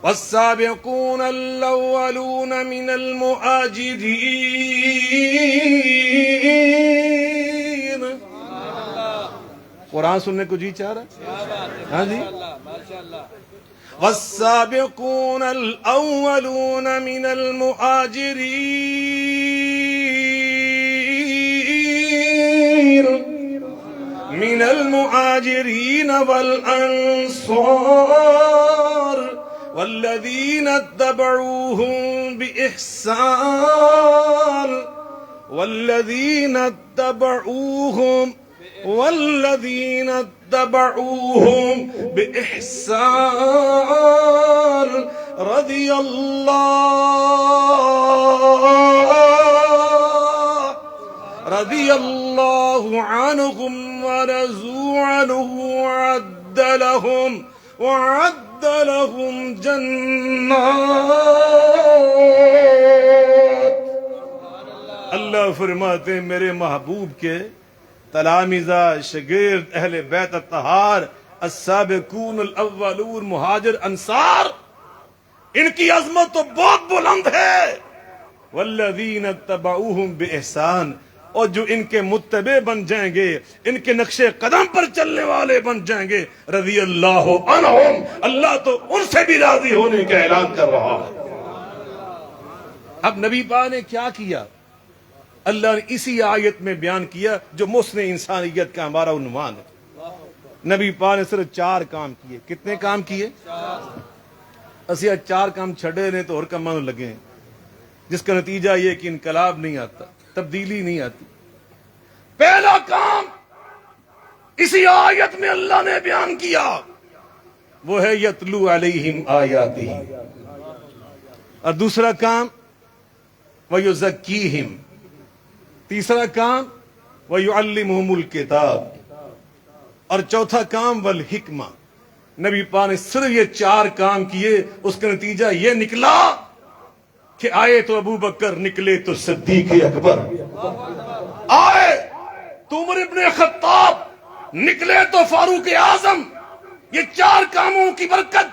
والسابقون الأولون من المهاجرين. قرآن سننے کو جی چاہ رہا؟ ہاں جی. والسابقون الأولون من المهاجرين والأنصار والذين اتبعوهم بإحسان رضي الله عنهم ورضوا عنه وعد لهم جنات. اللہ فرماتے ہیں میرے محبوب کے تلامذہ شگرد اہل بیت الطہار السابقون الاولون مہاجر انصار، ان کی عظمت تو بہت بلند ہے. والذین اتبعوہم بإحسان، اور جو ان کے متبع بن جائیں گے، ان کے نقش قدم پر چلنے والے بن جائیں گے، رضی اللہ عنہم، اللہ تو ان سے بھی راضی ہونے کا اعلان کر رہا ہے. اب نبی پاک نے کیا کیا؟ اللہ نے اسی آیت میں بیان کیا جو محسن انسانیت کا ہمارا عنوان ہے. نبی پاک نے صرف 4 کام کیے. کتنے کام کیے؟ اسی 4 کام چھڑے نے تو اور کمانوں لگے ہیں، جس کا نتیجہ یہ کہ انقلاب نہیں آتا، تبدیلی نہیں آتی. پہلا کام اسی آیت میں اللہ نے بیان کیا، وہ ہے یتلو علیہم آیاتہ. اور دوسرا کام ویزکیہم. تیسرا کام وَيُعَلِّمُهُمُ الْكِتَابَ. اور چوتھا کام والحکمہ. نبی پاک نے صرف یہ 4 کام کیے، اس کا نتیجہ یہ نکلا کہ آئے تو ابو بکر، نکلے تو صدیق اکبر، آئے تو عمر ابن خطاب، نکلے تو فاروق اعظم. یہ 4 کاموں کی برکت،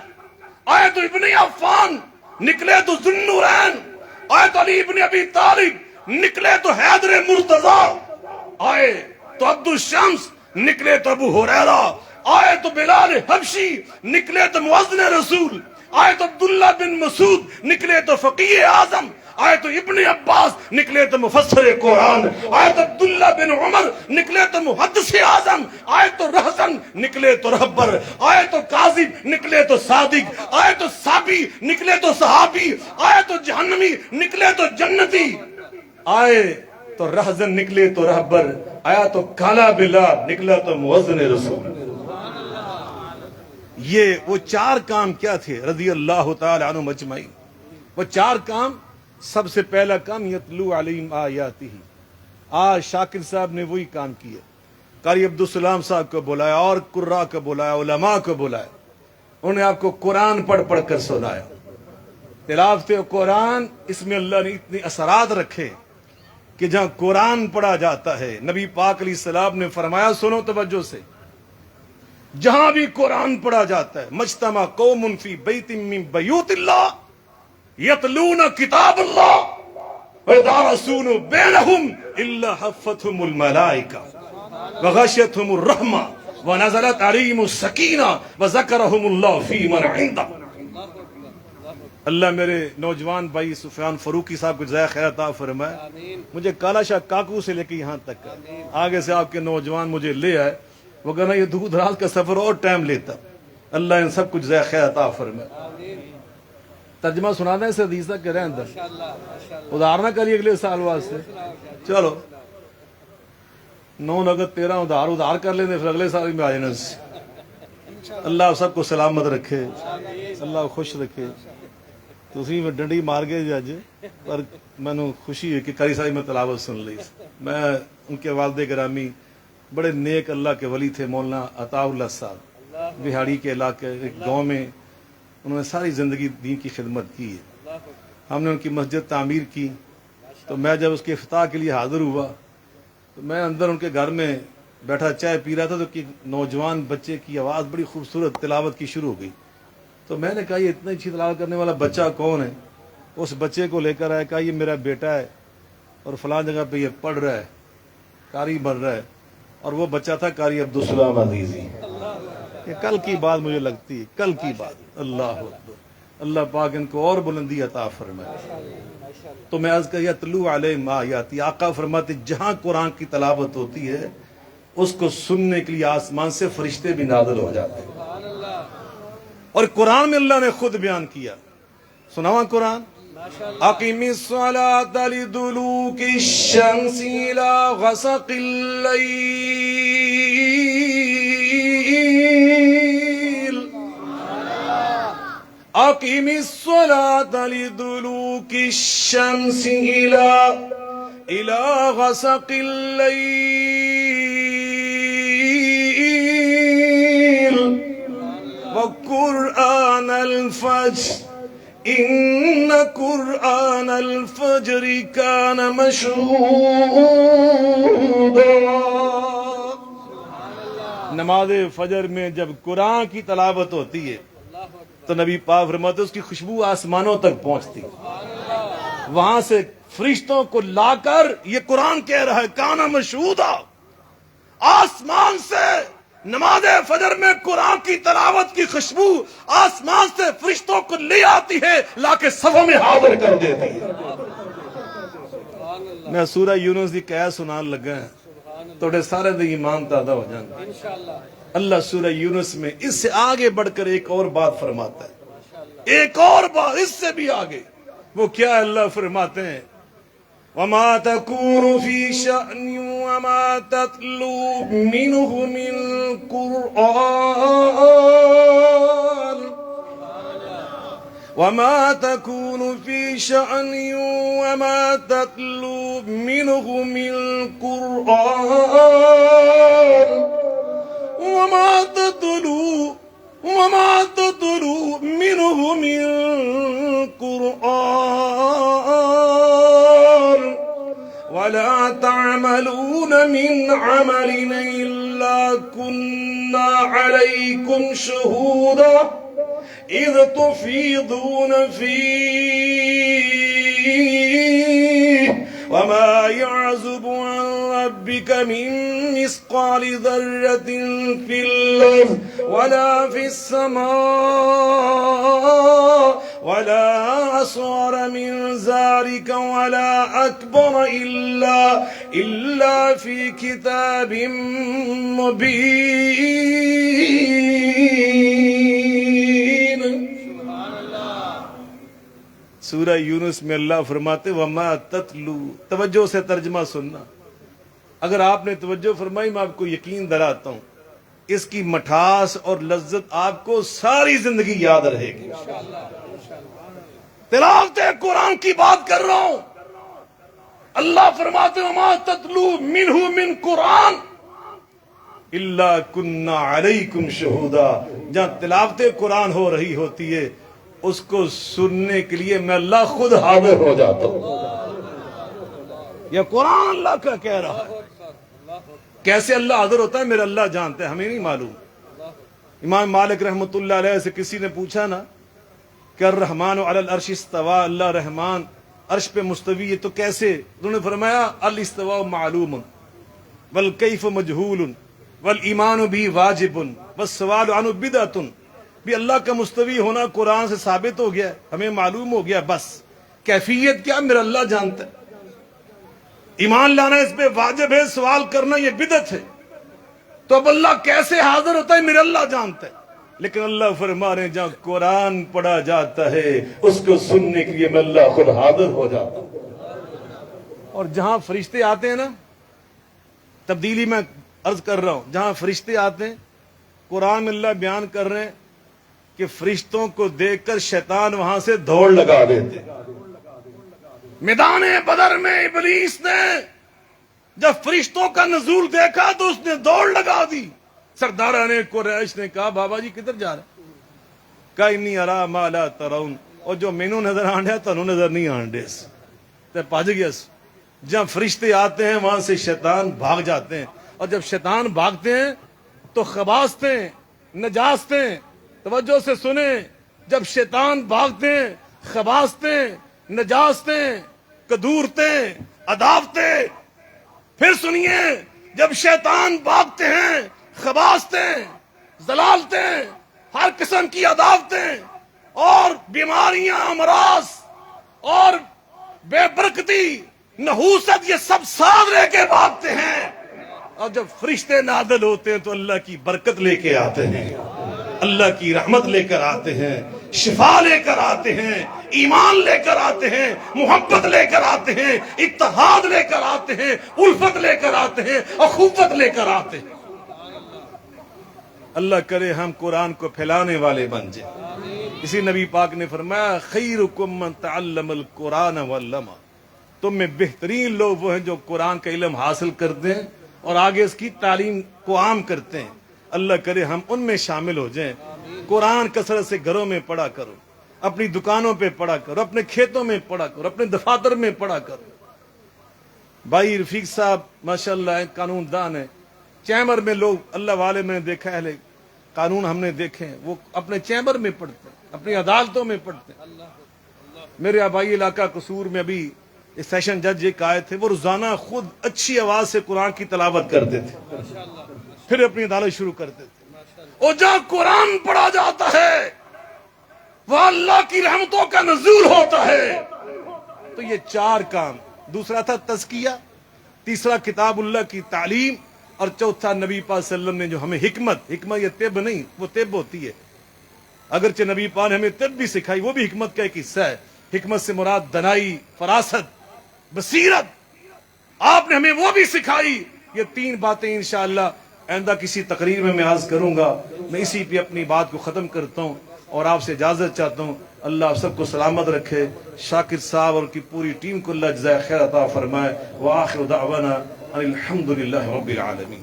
آئے تو ابن عفان، نکلے تو ذو النورین، آئے تو علی ابن ابی طالب، نکلے تو حیدر مرتضیٰ، آئے تو عبد الشمس، نکلے تو ابو ہریرہ، آئے تو بلال حبشی، نکلے تو مؤذن رسول، آئے تو عبداللہ بن مسعود، نکلے تو فقیہ اعظم، آئے تو ابن عباس، نکلے تو مفسر قرآن، آئے تو عبداللہ بن عمر، نکلے تو محدث اعظم، آئے تو رہزن، نکلے تو رہبر، آئے تو کاذب، نکلے تو صادق، آئے تو صابی، نکلے تو صحابی، آئے تو جہنمی، نکلے تو جنتی، آئے تو رہزن، نکلے تو رہبر، آیا تو کالا بلال، نکلا تو مؤذن رسول. یہ وہ 4 کام کیا تھے رضی اللہ تعالی عنہ مجمعین؟ وہ 4 کام. سب سے پہلا کام یتلو علیہم آیاتہ. آج شاکر صاحب نے وہی کام کیا. قاری عبدالسلام صاحب کو بلایا اور قراء کو بلایا، علماء کو بلایا، انہوں نے آپ کو قرآن پڑھ پڑھ کر سنایا. تلاوت قرآن، اس میں اللہ نے اتنے اثرات رکھے کہ جہاں قرآن پڑھا جاتا ہے، نبی پاک علیہ السلام نے فرمایا، سنو توجہ سے، جہاں بھی قرآن پڑھا جاتا ہے، مجتمع قوم فی بیت من بیوت اللہ یتلون کتاب اللہ ویدارسون بینہم الا حفتہم الملائکہ وغشیتہم الرحمہ ونزلت علیہم السکینہ وذکرہم اللہ فی من عندہ. اللہ میرے نوجوان بھائی سفیان فاروقی صاحب کو جزائے خیر عطا فرمائے. مجھے کالا شاہ کاکو سے لے کے یہاں تک آگے سے آپ کے نوجوان مجھے لے آئے، وگرنہ یہ دور دراز کا سفر اور ٹائم لیتا. اللہ ان سب کو جزائے خیر عطا فرمائے. ترجمہ سنا دیں اس حدیث کا، کہہ رہے ہیں اندر ادھار نہ کریے اگلے سال واسطے. چلو 9 اگست 13 ادھار کر لیں، پھر اگلے سال میں آ جانا. اللہ سب کو سلامت رکھے، اللہ خوش رکھے. تسی میں ڈنڈی مار گئے جج، پر میں خوشی ہے کہ کئی ساری میں تلاوت سن لی. میں ان کے والد گرامی بڑے نیک اللہ کے ولی تھے، مولانا عطا اللہ صاحب، بہاڑی کے علاقے ایک گاؤں میں انہوں نے ساری زندگی دین کی خدمت کی ہے. ہم نے ان کی مسجد تعمیر کی، تو میں جب اس کے افتتاح کے لیے حاضر ہوا تو میں اندر ان کے گھر میں بیٹھا چائے پی رہا تھا، تو نوجوان بچے کی آواز بڑی خوبصورت تلاوت کی شروع ہو گئی. تو میں نے کہا یہ اتنا اچھی تلاوت کرنے والا بچہ کون ہے؟ اس بچے کو لے کر آیا، کہا یہ میرا بیٹا ہے اور فلاں جگہ پہ یہ پڑھ رہا ہے، قاری بن رہا ہے. اور وہ بچہ تھا قاری عبدالسلام عزیزی. یہ کل کی بات مجھے لگتی ہے، کل کی بات. اللہ اکبر. اللہ پاک ان کو اور بلندی عطا فرمائے. تو میں عرض کیا تلو علیہم آیاتی، آقا فرماتے جہاں قرآن کی تلاوت ہوتی ہے اس کو سننے کے لیے آسمان سے فرشتے بھی نازل ہو جاتے ہیں. اور قرآن میں اللہ نے خود بیان کیا. سناواں قرآن. اقیم الصلاة لدلوک الشمس الى غسق اللیل. اقیم الصلاة لدلوک الشمس الى غسق اللیل وقرآن الفجر ان قرآن الفجر کان مشہودا. نماز فجر میں جب قرآن کی تلاوت ہوتی ہے تو نبی پاک فرماتے اس کی خوشبو آسمانوں تک پہنچتی. وہاں سے فرشتوں کو لا کر یہ قرآن کہہ رہا ہے کان مشہودا. آسمان سے نماز فجر میں قرآن کی تلاوت کی خوشبو آسمان سے فرشتوں کو لے آتی ہے، لا کے صفوں میں حاضر کر دیتی ہے. میں سورہ یونس دی قیا سنان لگا ہے، توڑے سارے دے ایمان تازہ ہو جائیں. اللہ سورہ یونس میں اس سے آگے بڑھ کر ایک اور بات فرماتا ہے، ایک اور بات اس سے بھی آگے. وہ کیا اللہ فرماتے ہیں وَمَا تَكُونُ فِي شَأْنٍ وَمَا تَتْلُو مِنْهُ مِنْ قُرْآنٍ وَمَا تَكُونُ فِي شَأْنٍ وَمَا تَتْلُو مِنْهُ مِنْ قُرْآنٍ وَمَا تَتْلُو مِنْهُ مِنْ قُرْآنٍ وَلَا تَعْمَلُونَ مِنْ عَمَلٍ إِلَّا كُنَّا عَلَيْكُمْ شُهُودًا إِذْ تُفِيضُونَ فِيهِ وَمَا يَعْزُبُ عَنْ رَبِّكَ مِنْ مِثْقَالِ ذَرَّةٍ فِي الْأَرْضِ وَلَا فِي السَّمَاءِ وَلَا أَصْغَرَ مِنْ ذَلِكَ وَلَا أَكْبَرَ إِلَّا فِي كِتَابٍ مُبِينٍ. سورہ یونس میں اللہ فرماتے وَمَا تَتْلُو. توجہ سے ترجمہ سننا. اگر آپ نے توجہ فرمائی میں آپ کو یقین دلاتا ہوں اس کی مٹھاس اور لذت آپ کو ساری زندگی یاد رہے گی. تلاوت قرآن کی بات کر رہا ہوں. اللہ فرماتے وَمَا تَتْلُو مِنْهُ مِنْ قُرْآنٍ إِلَّا كُنَّا عَلَيْكُمْ شُهُودًا. جہاں تلاوت قرآن ہو رہی ہوتی ہے اس کو سننے کے لیے میں اللہ خود حاضر ہو جاتا ہوں. یہ قرآن اللہ کا کہہ رہا ہے. کیسے اللہ حاضر ہوتا ہے میرا اللہ جانتا ہے، ہمیں نہیں معلوم. امام مالک رحمۃ اللہ علیہ سے کسی نے پوچھا نا کہ الرحمن علی العرش استوى، اللہ رحمان عرش پہ مستوی ہے تو کیسے؟ انہوں نے فرمایا الاستواء معلوم والکیف مجہول والایمان بھی واجب والسوال عنہ بدعۃ. بھی اللہ کا مستوی ہونا قرآن سے ثابت ہو گیا، ہمیں معلوم ہو گیا، بس کیفیت کیا میرا اللہ جانتا ہے. ایمان لانا اس پہ واجب ہے، سوال کرنا یہ بدعت ہے. تو اب اللہ کیسے حاضر ہوتا ہے میرا اللہ جانتا ہے. لیکن اللہ فرما رہے ہیں جہاں قرآن پڑھا جاتا ہے اس کو سننے کے لیے میں اللہ خود حاضر ہو جاتا ہوں. اور جہاں فرشتے آتے ہیں نا، تبدیلی میں عرض کر رہا ہوں، جہاں فرشتے آتے ہیں قرآن میں اللہ بیان کر رہے ہیں کہ فرشتوں کو دیکھ کر شیطان وہاں سے دوڑ لگا دیتے. میدان بدر میں ابلیس نے جب فرشتوں کا نزول دیکھا تو اس نے دوڑ لگا دی. سرداران قریش نے کہا بابا جی کدھر جا رہے؟ کہا انی ارا ما لا ترون، اور جو مینوں نظر آنڈیا تنوں نظر نہیں آنڈے تے پاج گیا. جہاں فرشتے آتے ہیں وہاں سے شیطان بھاگ جاتے ہیں، اور جب شیطان بھاگتے ہیں تو خباستیں نجاستیں، توجہ سے سنیں، جب شیطان بھاگتے ہیں خباستیں نجاستیں کدورتیں عداوتیں، پھر سنیے جب شیطان بھاگتے ہیں خباستیں ضلالتیں، ہر قسم کی عداوتیں اور بیماریاں، امراض اور بے برکتی، نحوست، یہ سب ساتھ لے کے بھاگتے ہیں. اور جب فرشتے نازل ہوتے ہیں تو اللہ کی برکت لے کے آتے ہیں، اللہ کی رحمت لے کر آتے ہیں، شفا لے کر آتے ہیں، ایمان لے کر آتے ہیں، محبت لے کر آتے ہیں، اتحاد لے کر آتے ہیں، الفت لے کر آتے ہیں، اخوت لے کر آتے ہیں. اللہ کرے ہم قرآن کو پھیلانے والے بن جائیں. اسی نبی پاک نے فرمایا خیرکم من تعلم القرآن وعلمہ، تم میں بہترین لوگ وہ ہیں جو قرآن کا علم حاصل کرتے ہیں اور آگے اس کی تعلیم کو عام کرتے ہیں. اللہ کرے ہم ان میں شامل ہو جائیں. قرآن کثرت سے گھروں میں پڑھا کرو، اپنی دکانوں پہ پڑھا کرو، اپنے کھیتوں میں پڑھا کرو، اپنے دفاتر میں پڑھا کرو. بھائی رفیق صاحب ماشاءاللہ ایک قانون دان ہے. چیمبر میں لوگ اللہ والے میں نے دیکھا ہے، قانون ہم نے دیکھے ہیں، وہ اپنے چیمبر میں پڑھتے ہیں، اپنی عدالتوں میں پڑھتے ہیں. میرے آبائی علاقہ قصور میں ابھی سیشن جج ایک آئے تھے، وہ روزانہ خود اچھی آواز سے قرآن کی تلاوت کرتے تھے، پھر اپنی عدالت شروع کرتے تھے. اور جہاں قرآن پڑھا جاتا ہے وہاں اللہ کی رحمتوں کا نزول ہوتا ہے. تو یہ چار کام، دوسرا تھا تزکیہ، تیسرا کتاب اللہ کی تعلیم، اور چوتھا نبی پاک صلی اللہ علیہ وسلم نے جو ہمیں حکمت یہ طب نہیں، وہ طب ہوتی ہے، اگرچہ نبی پاک نے ہمیں طب بھی سکھائی، وہ بھی حکمت کا ایک حصہ ہے. حکمت سے مراد دنائی، فراست، بصیرت، آپ نے ہمیں وہ بھی سکھائی. یہ تین باتیں انشاءاللہ آئندہ کسی تقریر میں عرض کروں گا. میں اسی پہ اپنی بات کو ختم کرتا ہوں اور آپ سے اجازت چاہتا ہوں. اللہ آپ سب کو سلامت رکھے. شاکر صاحب اور کی پوری ٹیم کو اللہ جزائے خیر عطا فرمائے. وآخر دعوانا الحمدللہ رب العالمین.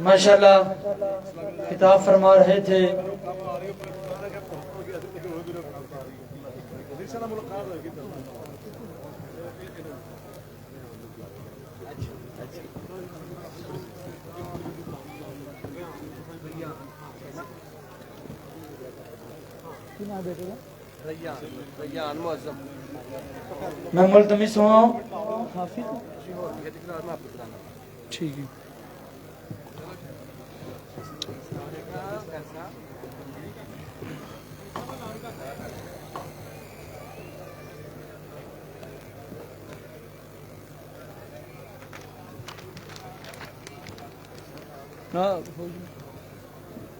ماشاءاللہ خطاب فرما رہے تھے. میں ملتمس ہوں ٹھیک ہے.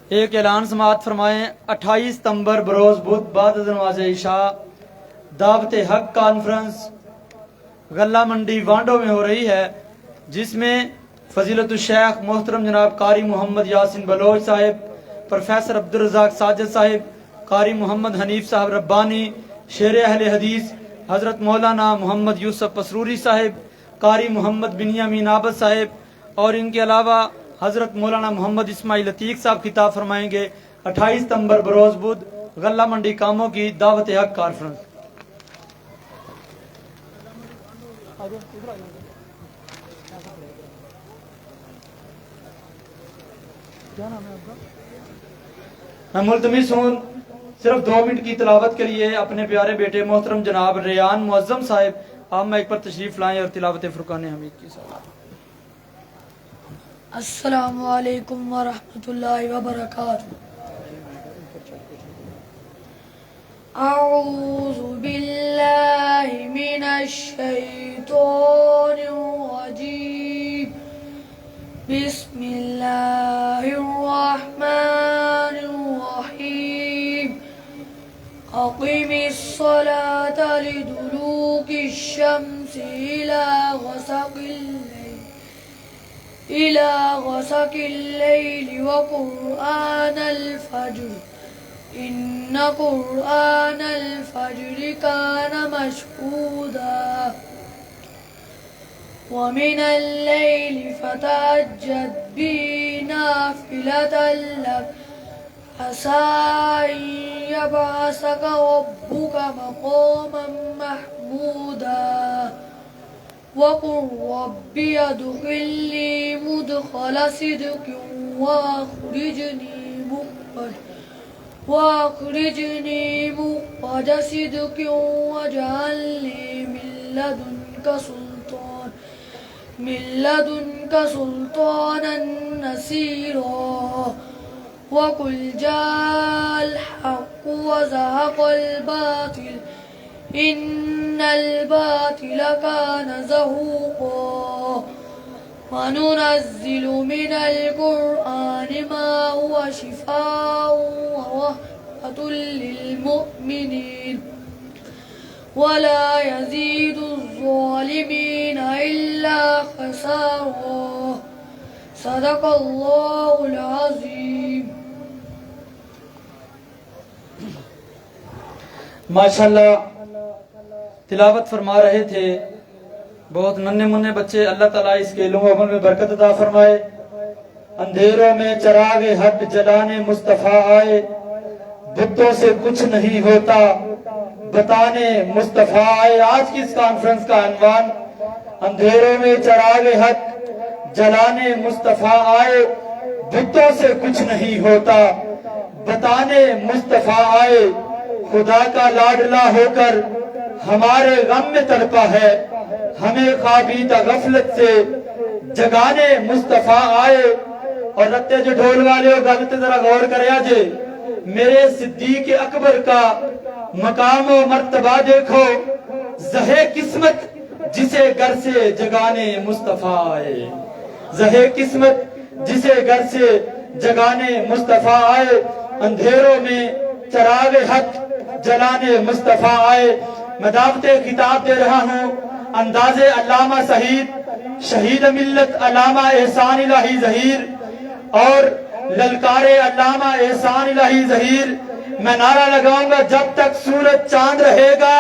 ایک اعلان سماعت فرمائیں. 28 ستمبر بروز بدھ بعد از نماز عشاء دعوت حق کانفرنس غلہ منڈی وانڈو میں ہو رہی ہے، جس میں فضیلت الشیخ محترم جناب قاری محمد یاسین بلوچ صاحب، پروفیسر عبدالرزاق ساجد صاحب، قاری محمد حنیف صاحب ربانی، شیر اہل حدیث حضرت مولانا محمد یوسف پسروری صاحب، قاری محمد بنیامین عابد صاحب اور ان کے علاوہ حضرت مولانا محمد اسماعیل عتیق صاحب خطاب فرمائیں گے. 28 ستمبر بروز بدھ غلہ منڈی کاموں کی دعوت حق کانفرنس. میں ملتمس ہوں صرف 2 منٹ کی تلاوت کے لیے اپنے پیارے بیٹے محترم جناب ریان معظم صاحب آپ مائک پر تشریف لائیں اور تلاوت فرقان حمید کی ساتھ. السلام علیکم ورحمۃ اللہ وبرکاتہ. اعوذ باللہ من الشیطان الرجیم. بسم اللہ الرحمن الرحیم. اقم الصلاة لدلوک الشمس إلى غسق الليل وقرآن الفجر إن قرآن الفجر كان مشهودا. ومن الليل فتهجد به نافلة لك عسى أن يبعثك ربك مقاما محمودا وقل رب ادخلني مدخل صدق وأخرجني مخرج صدق واجعل لي من لدنك سلطانا نصيرا وقل جاء الحق وزهق الباطل إن الباطل كان زهوقا وننزل من القرآن ما هو شفاء ورحمة للمؤمنين ولا يزيد الظالمين إلا خسارا صدق الله العظيم. ماشاءاللہ تلاوت فرما رہے تھے بہت ننھے منھے بچے. اللہ تعالیٰ اس کے علم و عمل میں برکت عطا فرمائے. اندھیروں میں چراغ حق جلانے مصطفیٰ آئے, بتوں سے کچھ نہیں ہوتا بتانے مصطفیٰ آئے. آج کی اس کانفرنس کا عنوان اندھیروں میں چراغ حق جلانے مصطفیٰ آئے, بتوں سے کچھ نہیں ہوتا بتانے مصطفیٰ آئے. خدا کا لاڈلا ہو کر ہمارے غم میں تڑپا ہے, ہمیں خوابیدہ غفلت سے جگانے مصطفیٰ آئے. اور رتے جو ڈھول والے ہو گل تے ذرا غور کریا جے, میرے صدیق اکبر کا مقام و مرتبہ دیکھو, زہے قسمت جسے گھر سے جگانے مصطفیٰ آئے. زہے قسمت جسے گھر سے جگانے مصطفیٰ آئے. اندھیروں میں چراغ حق جلانے مصطفیٰ آئے. میں دعوت خطاب دے رہا ہوں انداز علامہ شہید ملت علامہ احسان الہی ظہیر اور للکار علامہ احسان الہی ظہیر. میں نعرہ لگاؤں گا جب تک سورج چاند رہے گا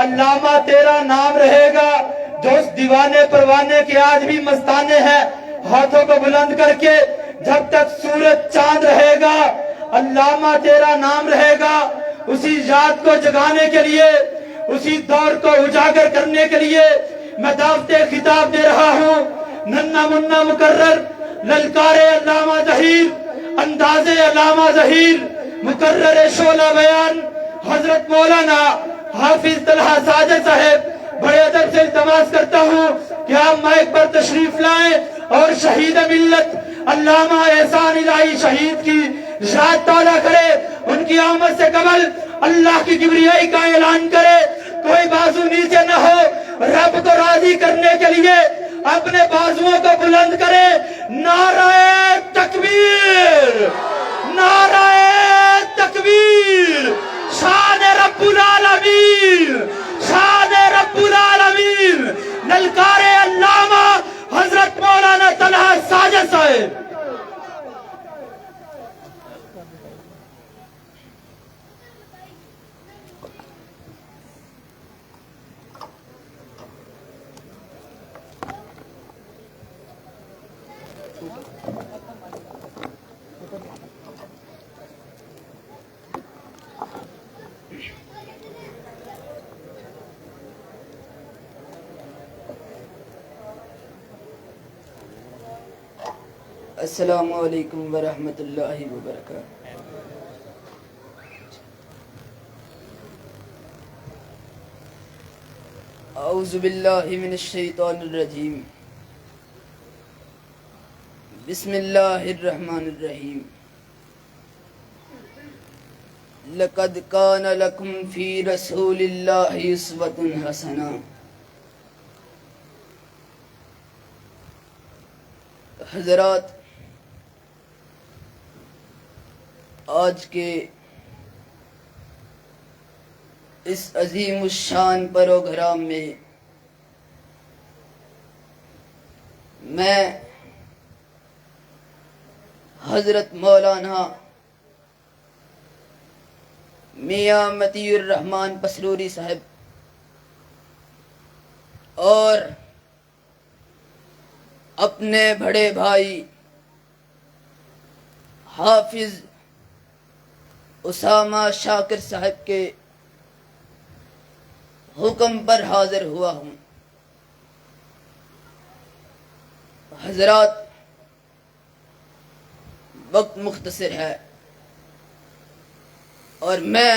علامہ تیرا نام رہے گا. دوست دیوانے پروانے کے آج بھی مستانے ہیں, ہاتھوں کو بلند کر کے جب تک سورج چاند رہے گا علامہ تیرا نام رہے گا. اسی یاد کو جگانے کے لیے, اسی دور کو اجاگر کرنے کے لیے میں دعوت خطاب دے رہا ہوں. ننھا منہ مقرر للکار علامہ ظہیر, انداز علامہ ظہیر, مقرر شعلہ بیان حضرت مولانا حافظ طلحہ ساجد صاحب. بڑے ادب سے التماس کرتا ہوں کہ آپ مائک پر تشریف لائیں اور شہید ملت علامہ احسان الہی شہید کی یاد تازہ کرے. ان کی آمد سے قبل اللہ کی کبریائی کا اعلان کرے. کوئی بازو نیچے نہ ہو, رب کو راضی کرنے کے لیے اپنے بازوؤں کو بلند کرے. نعرہ تکبیر, نعرہ تکبیر. شان رب العالمین, شان رب العالمین. للکار علامہ حضرت مولانا طلحہ ساجد صاحب. السلام علیکم ورحمۃ اللہ وبرکاتہ. اعوذ باللہ من الشیطان الرجیم. بسم اللہ الرحمن الرحیم. لقد کان لکم فی رسول اللہ اسوۃ حسنہ. حضرات, آج کے اس عظیم الشان پروگرام میں میں حضرت مولانا میاں مطیع الرحمن پسلوری صاحب اور اپنے بڑے بھائی حافظ اسامہ شاکر صاحب کے حکم پر حاضر ہوا ہوں۔ حضرات، وقت مختصر ہے اور میں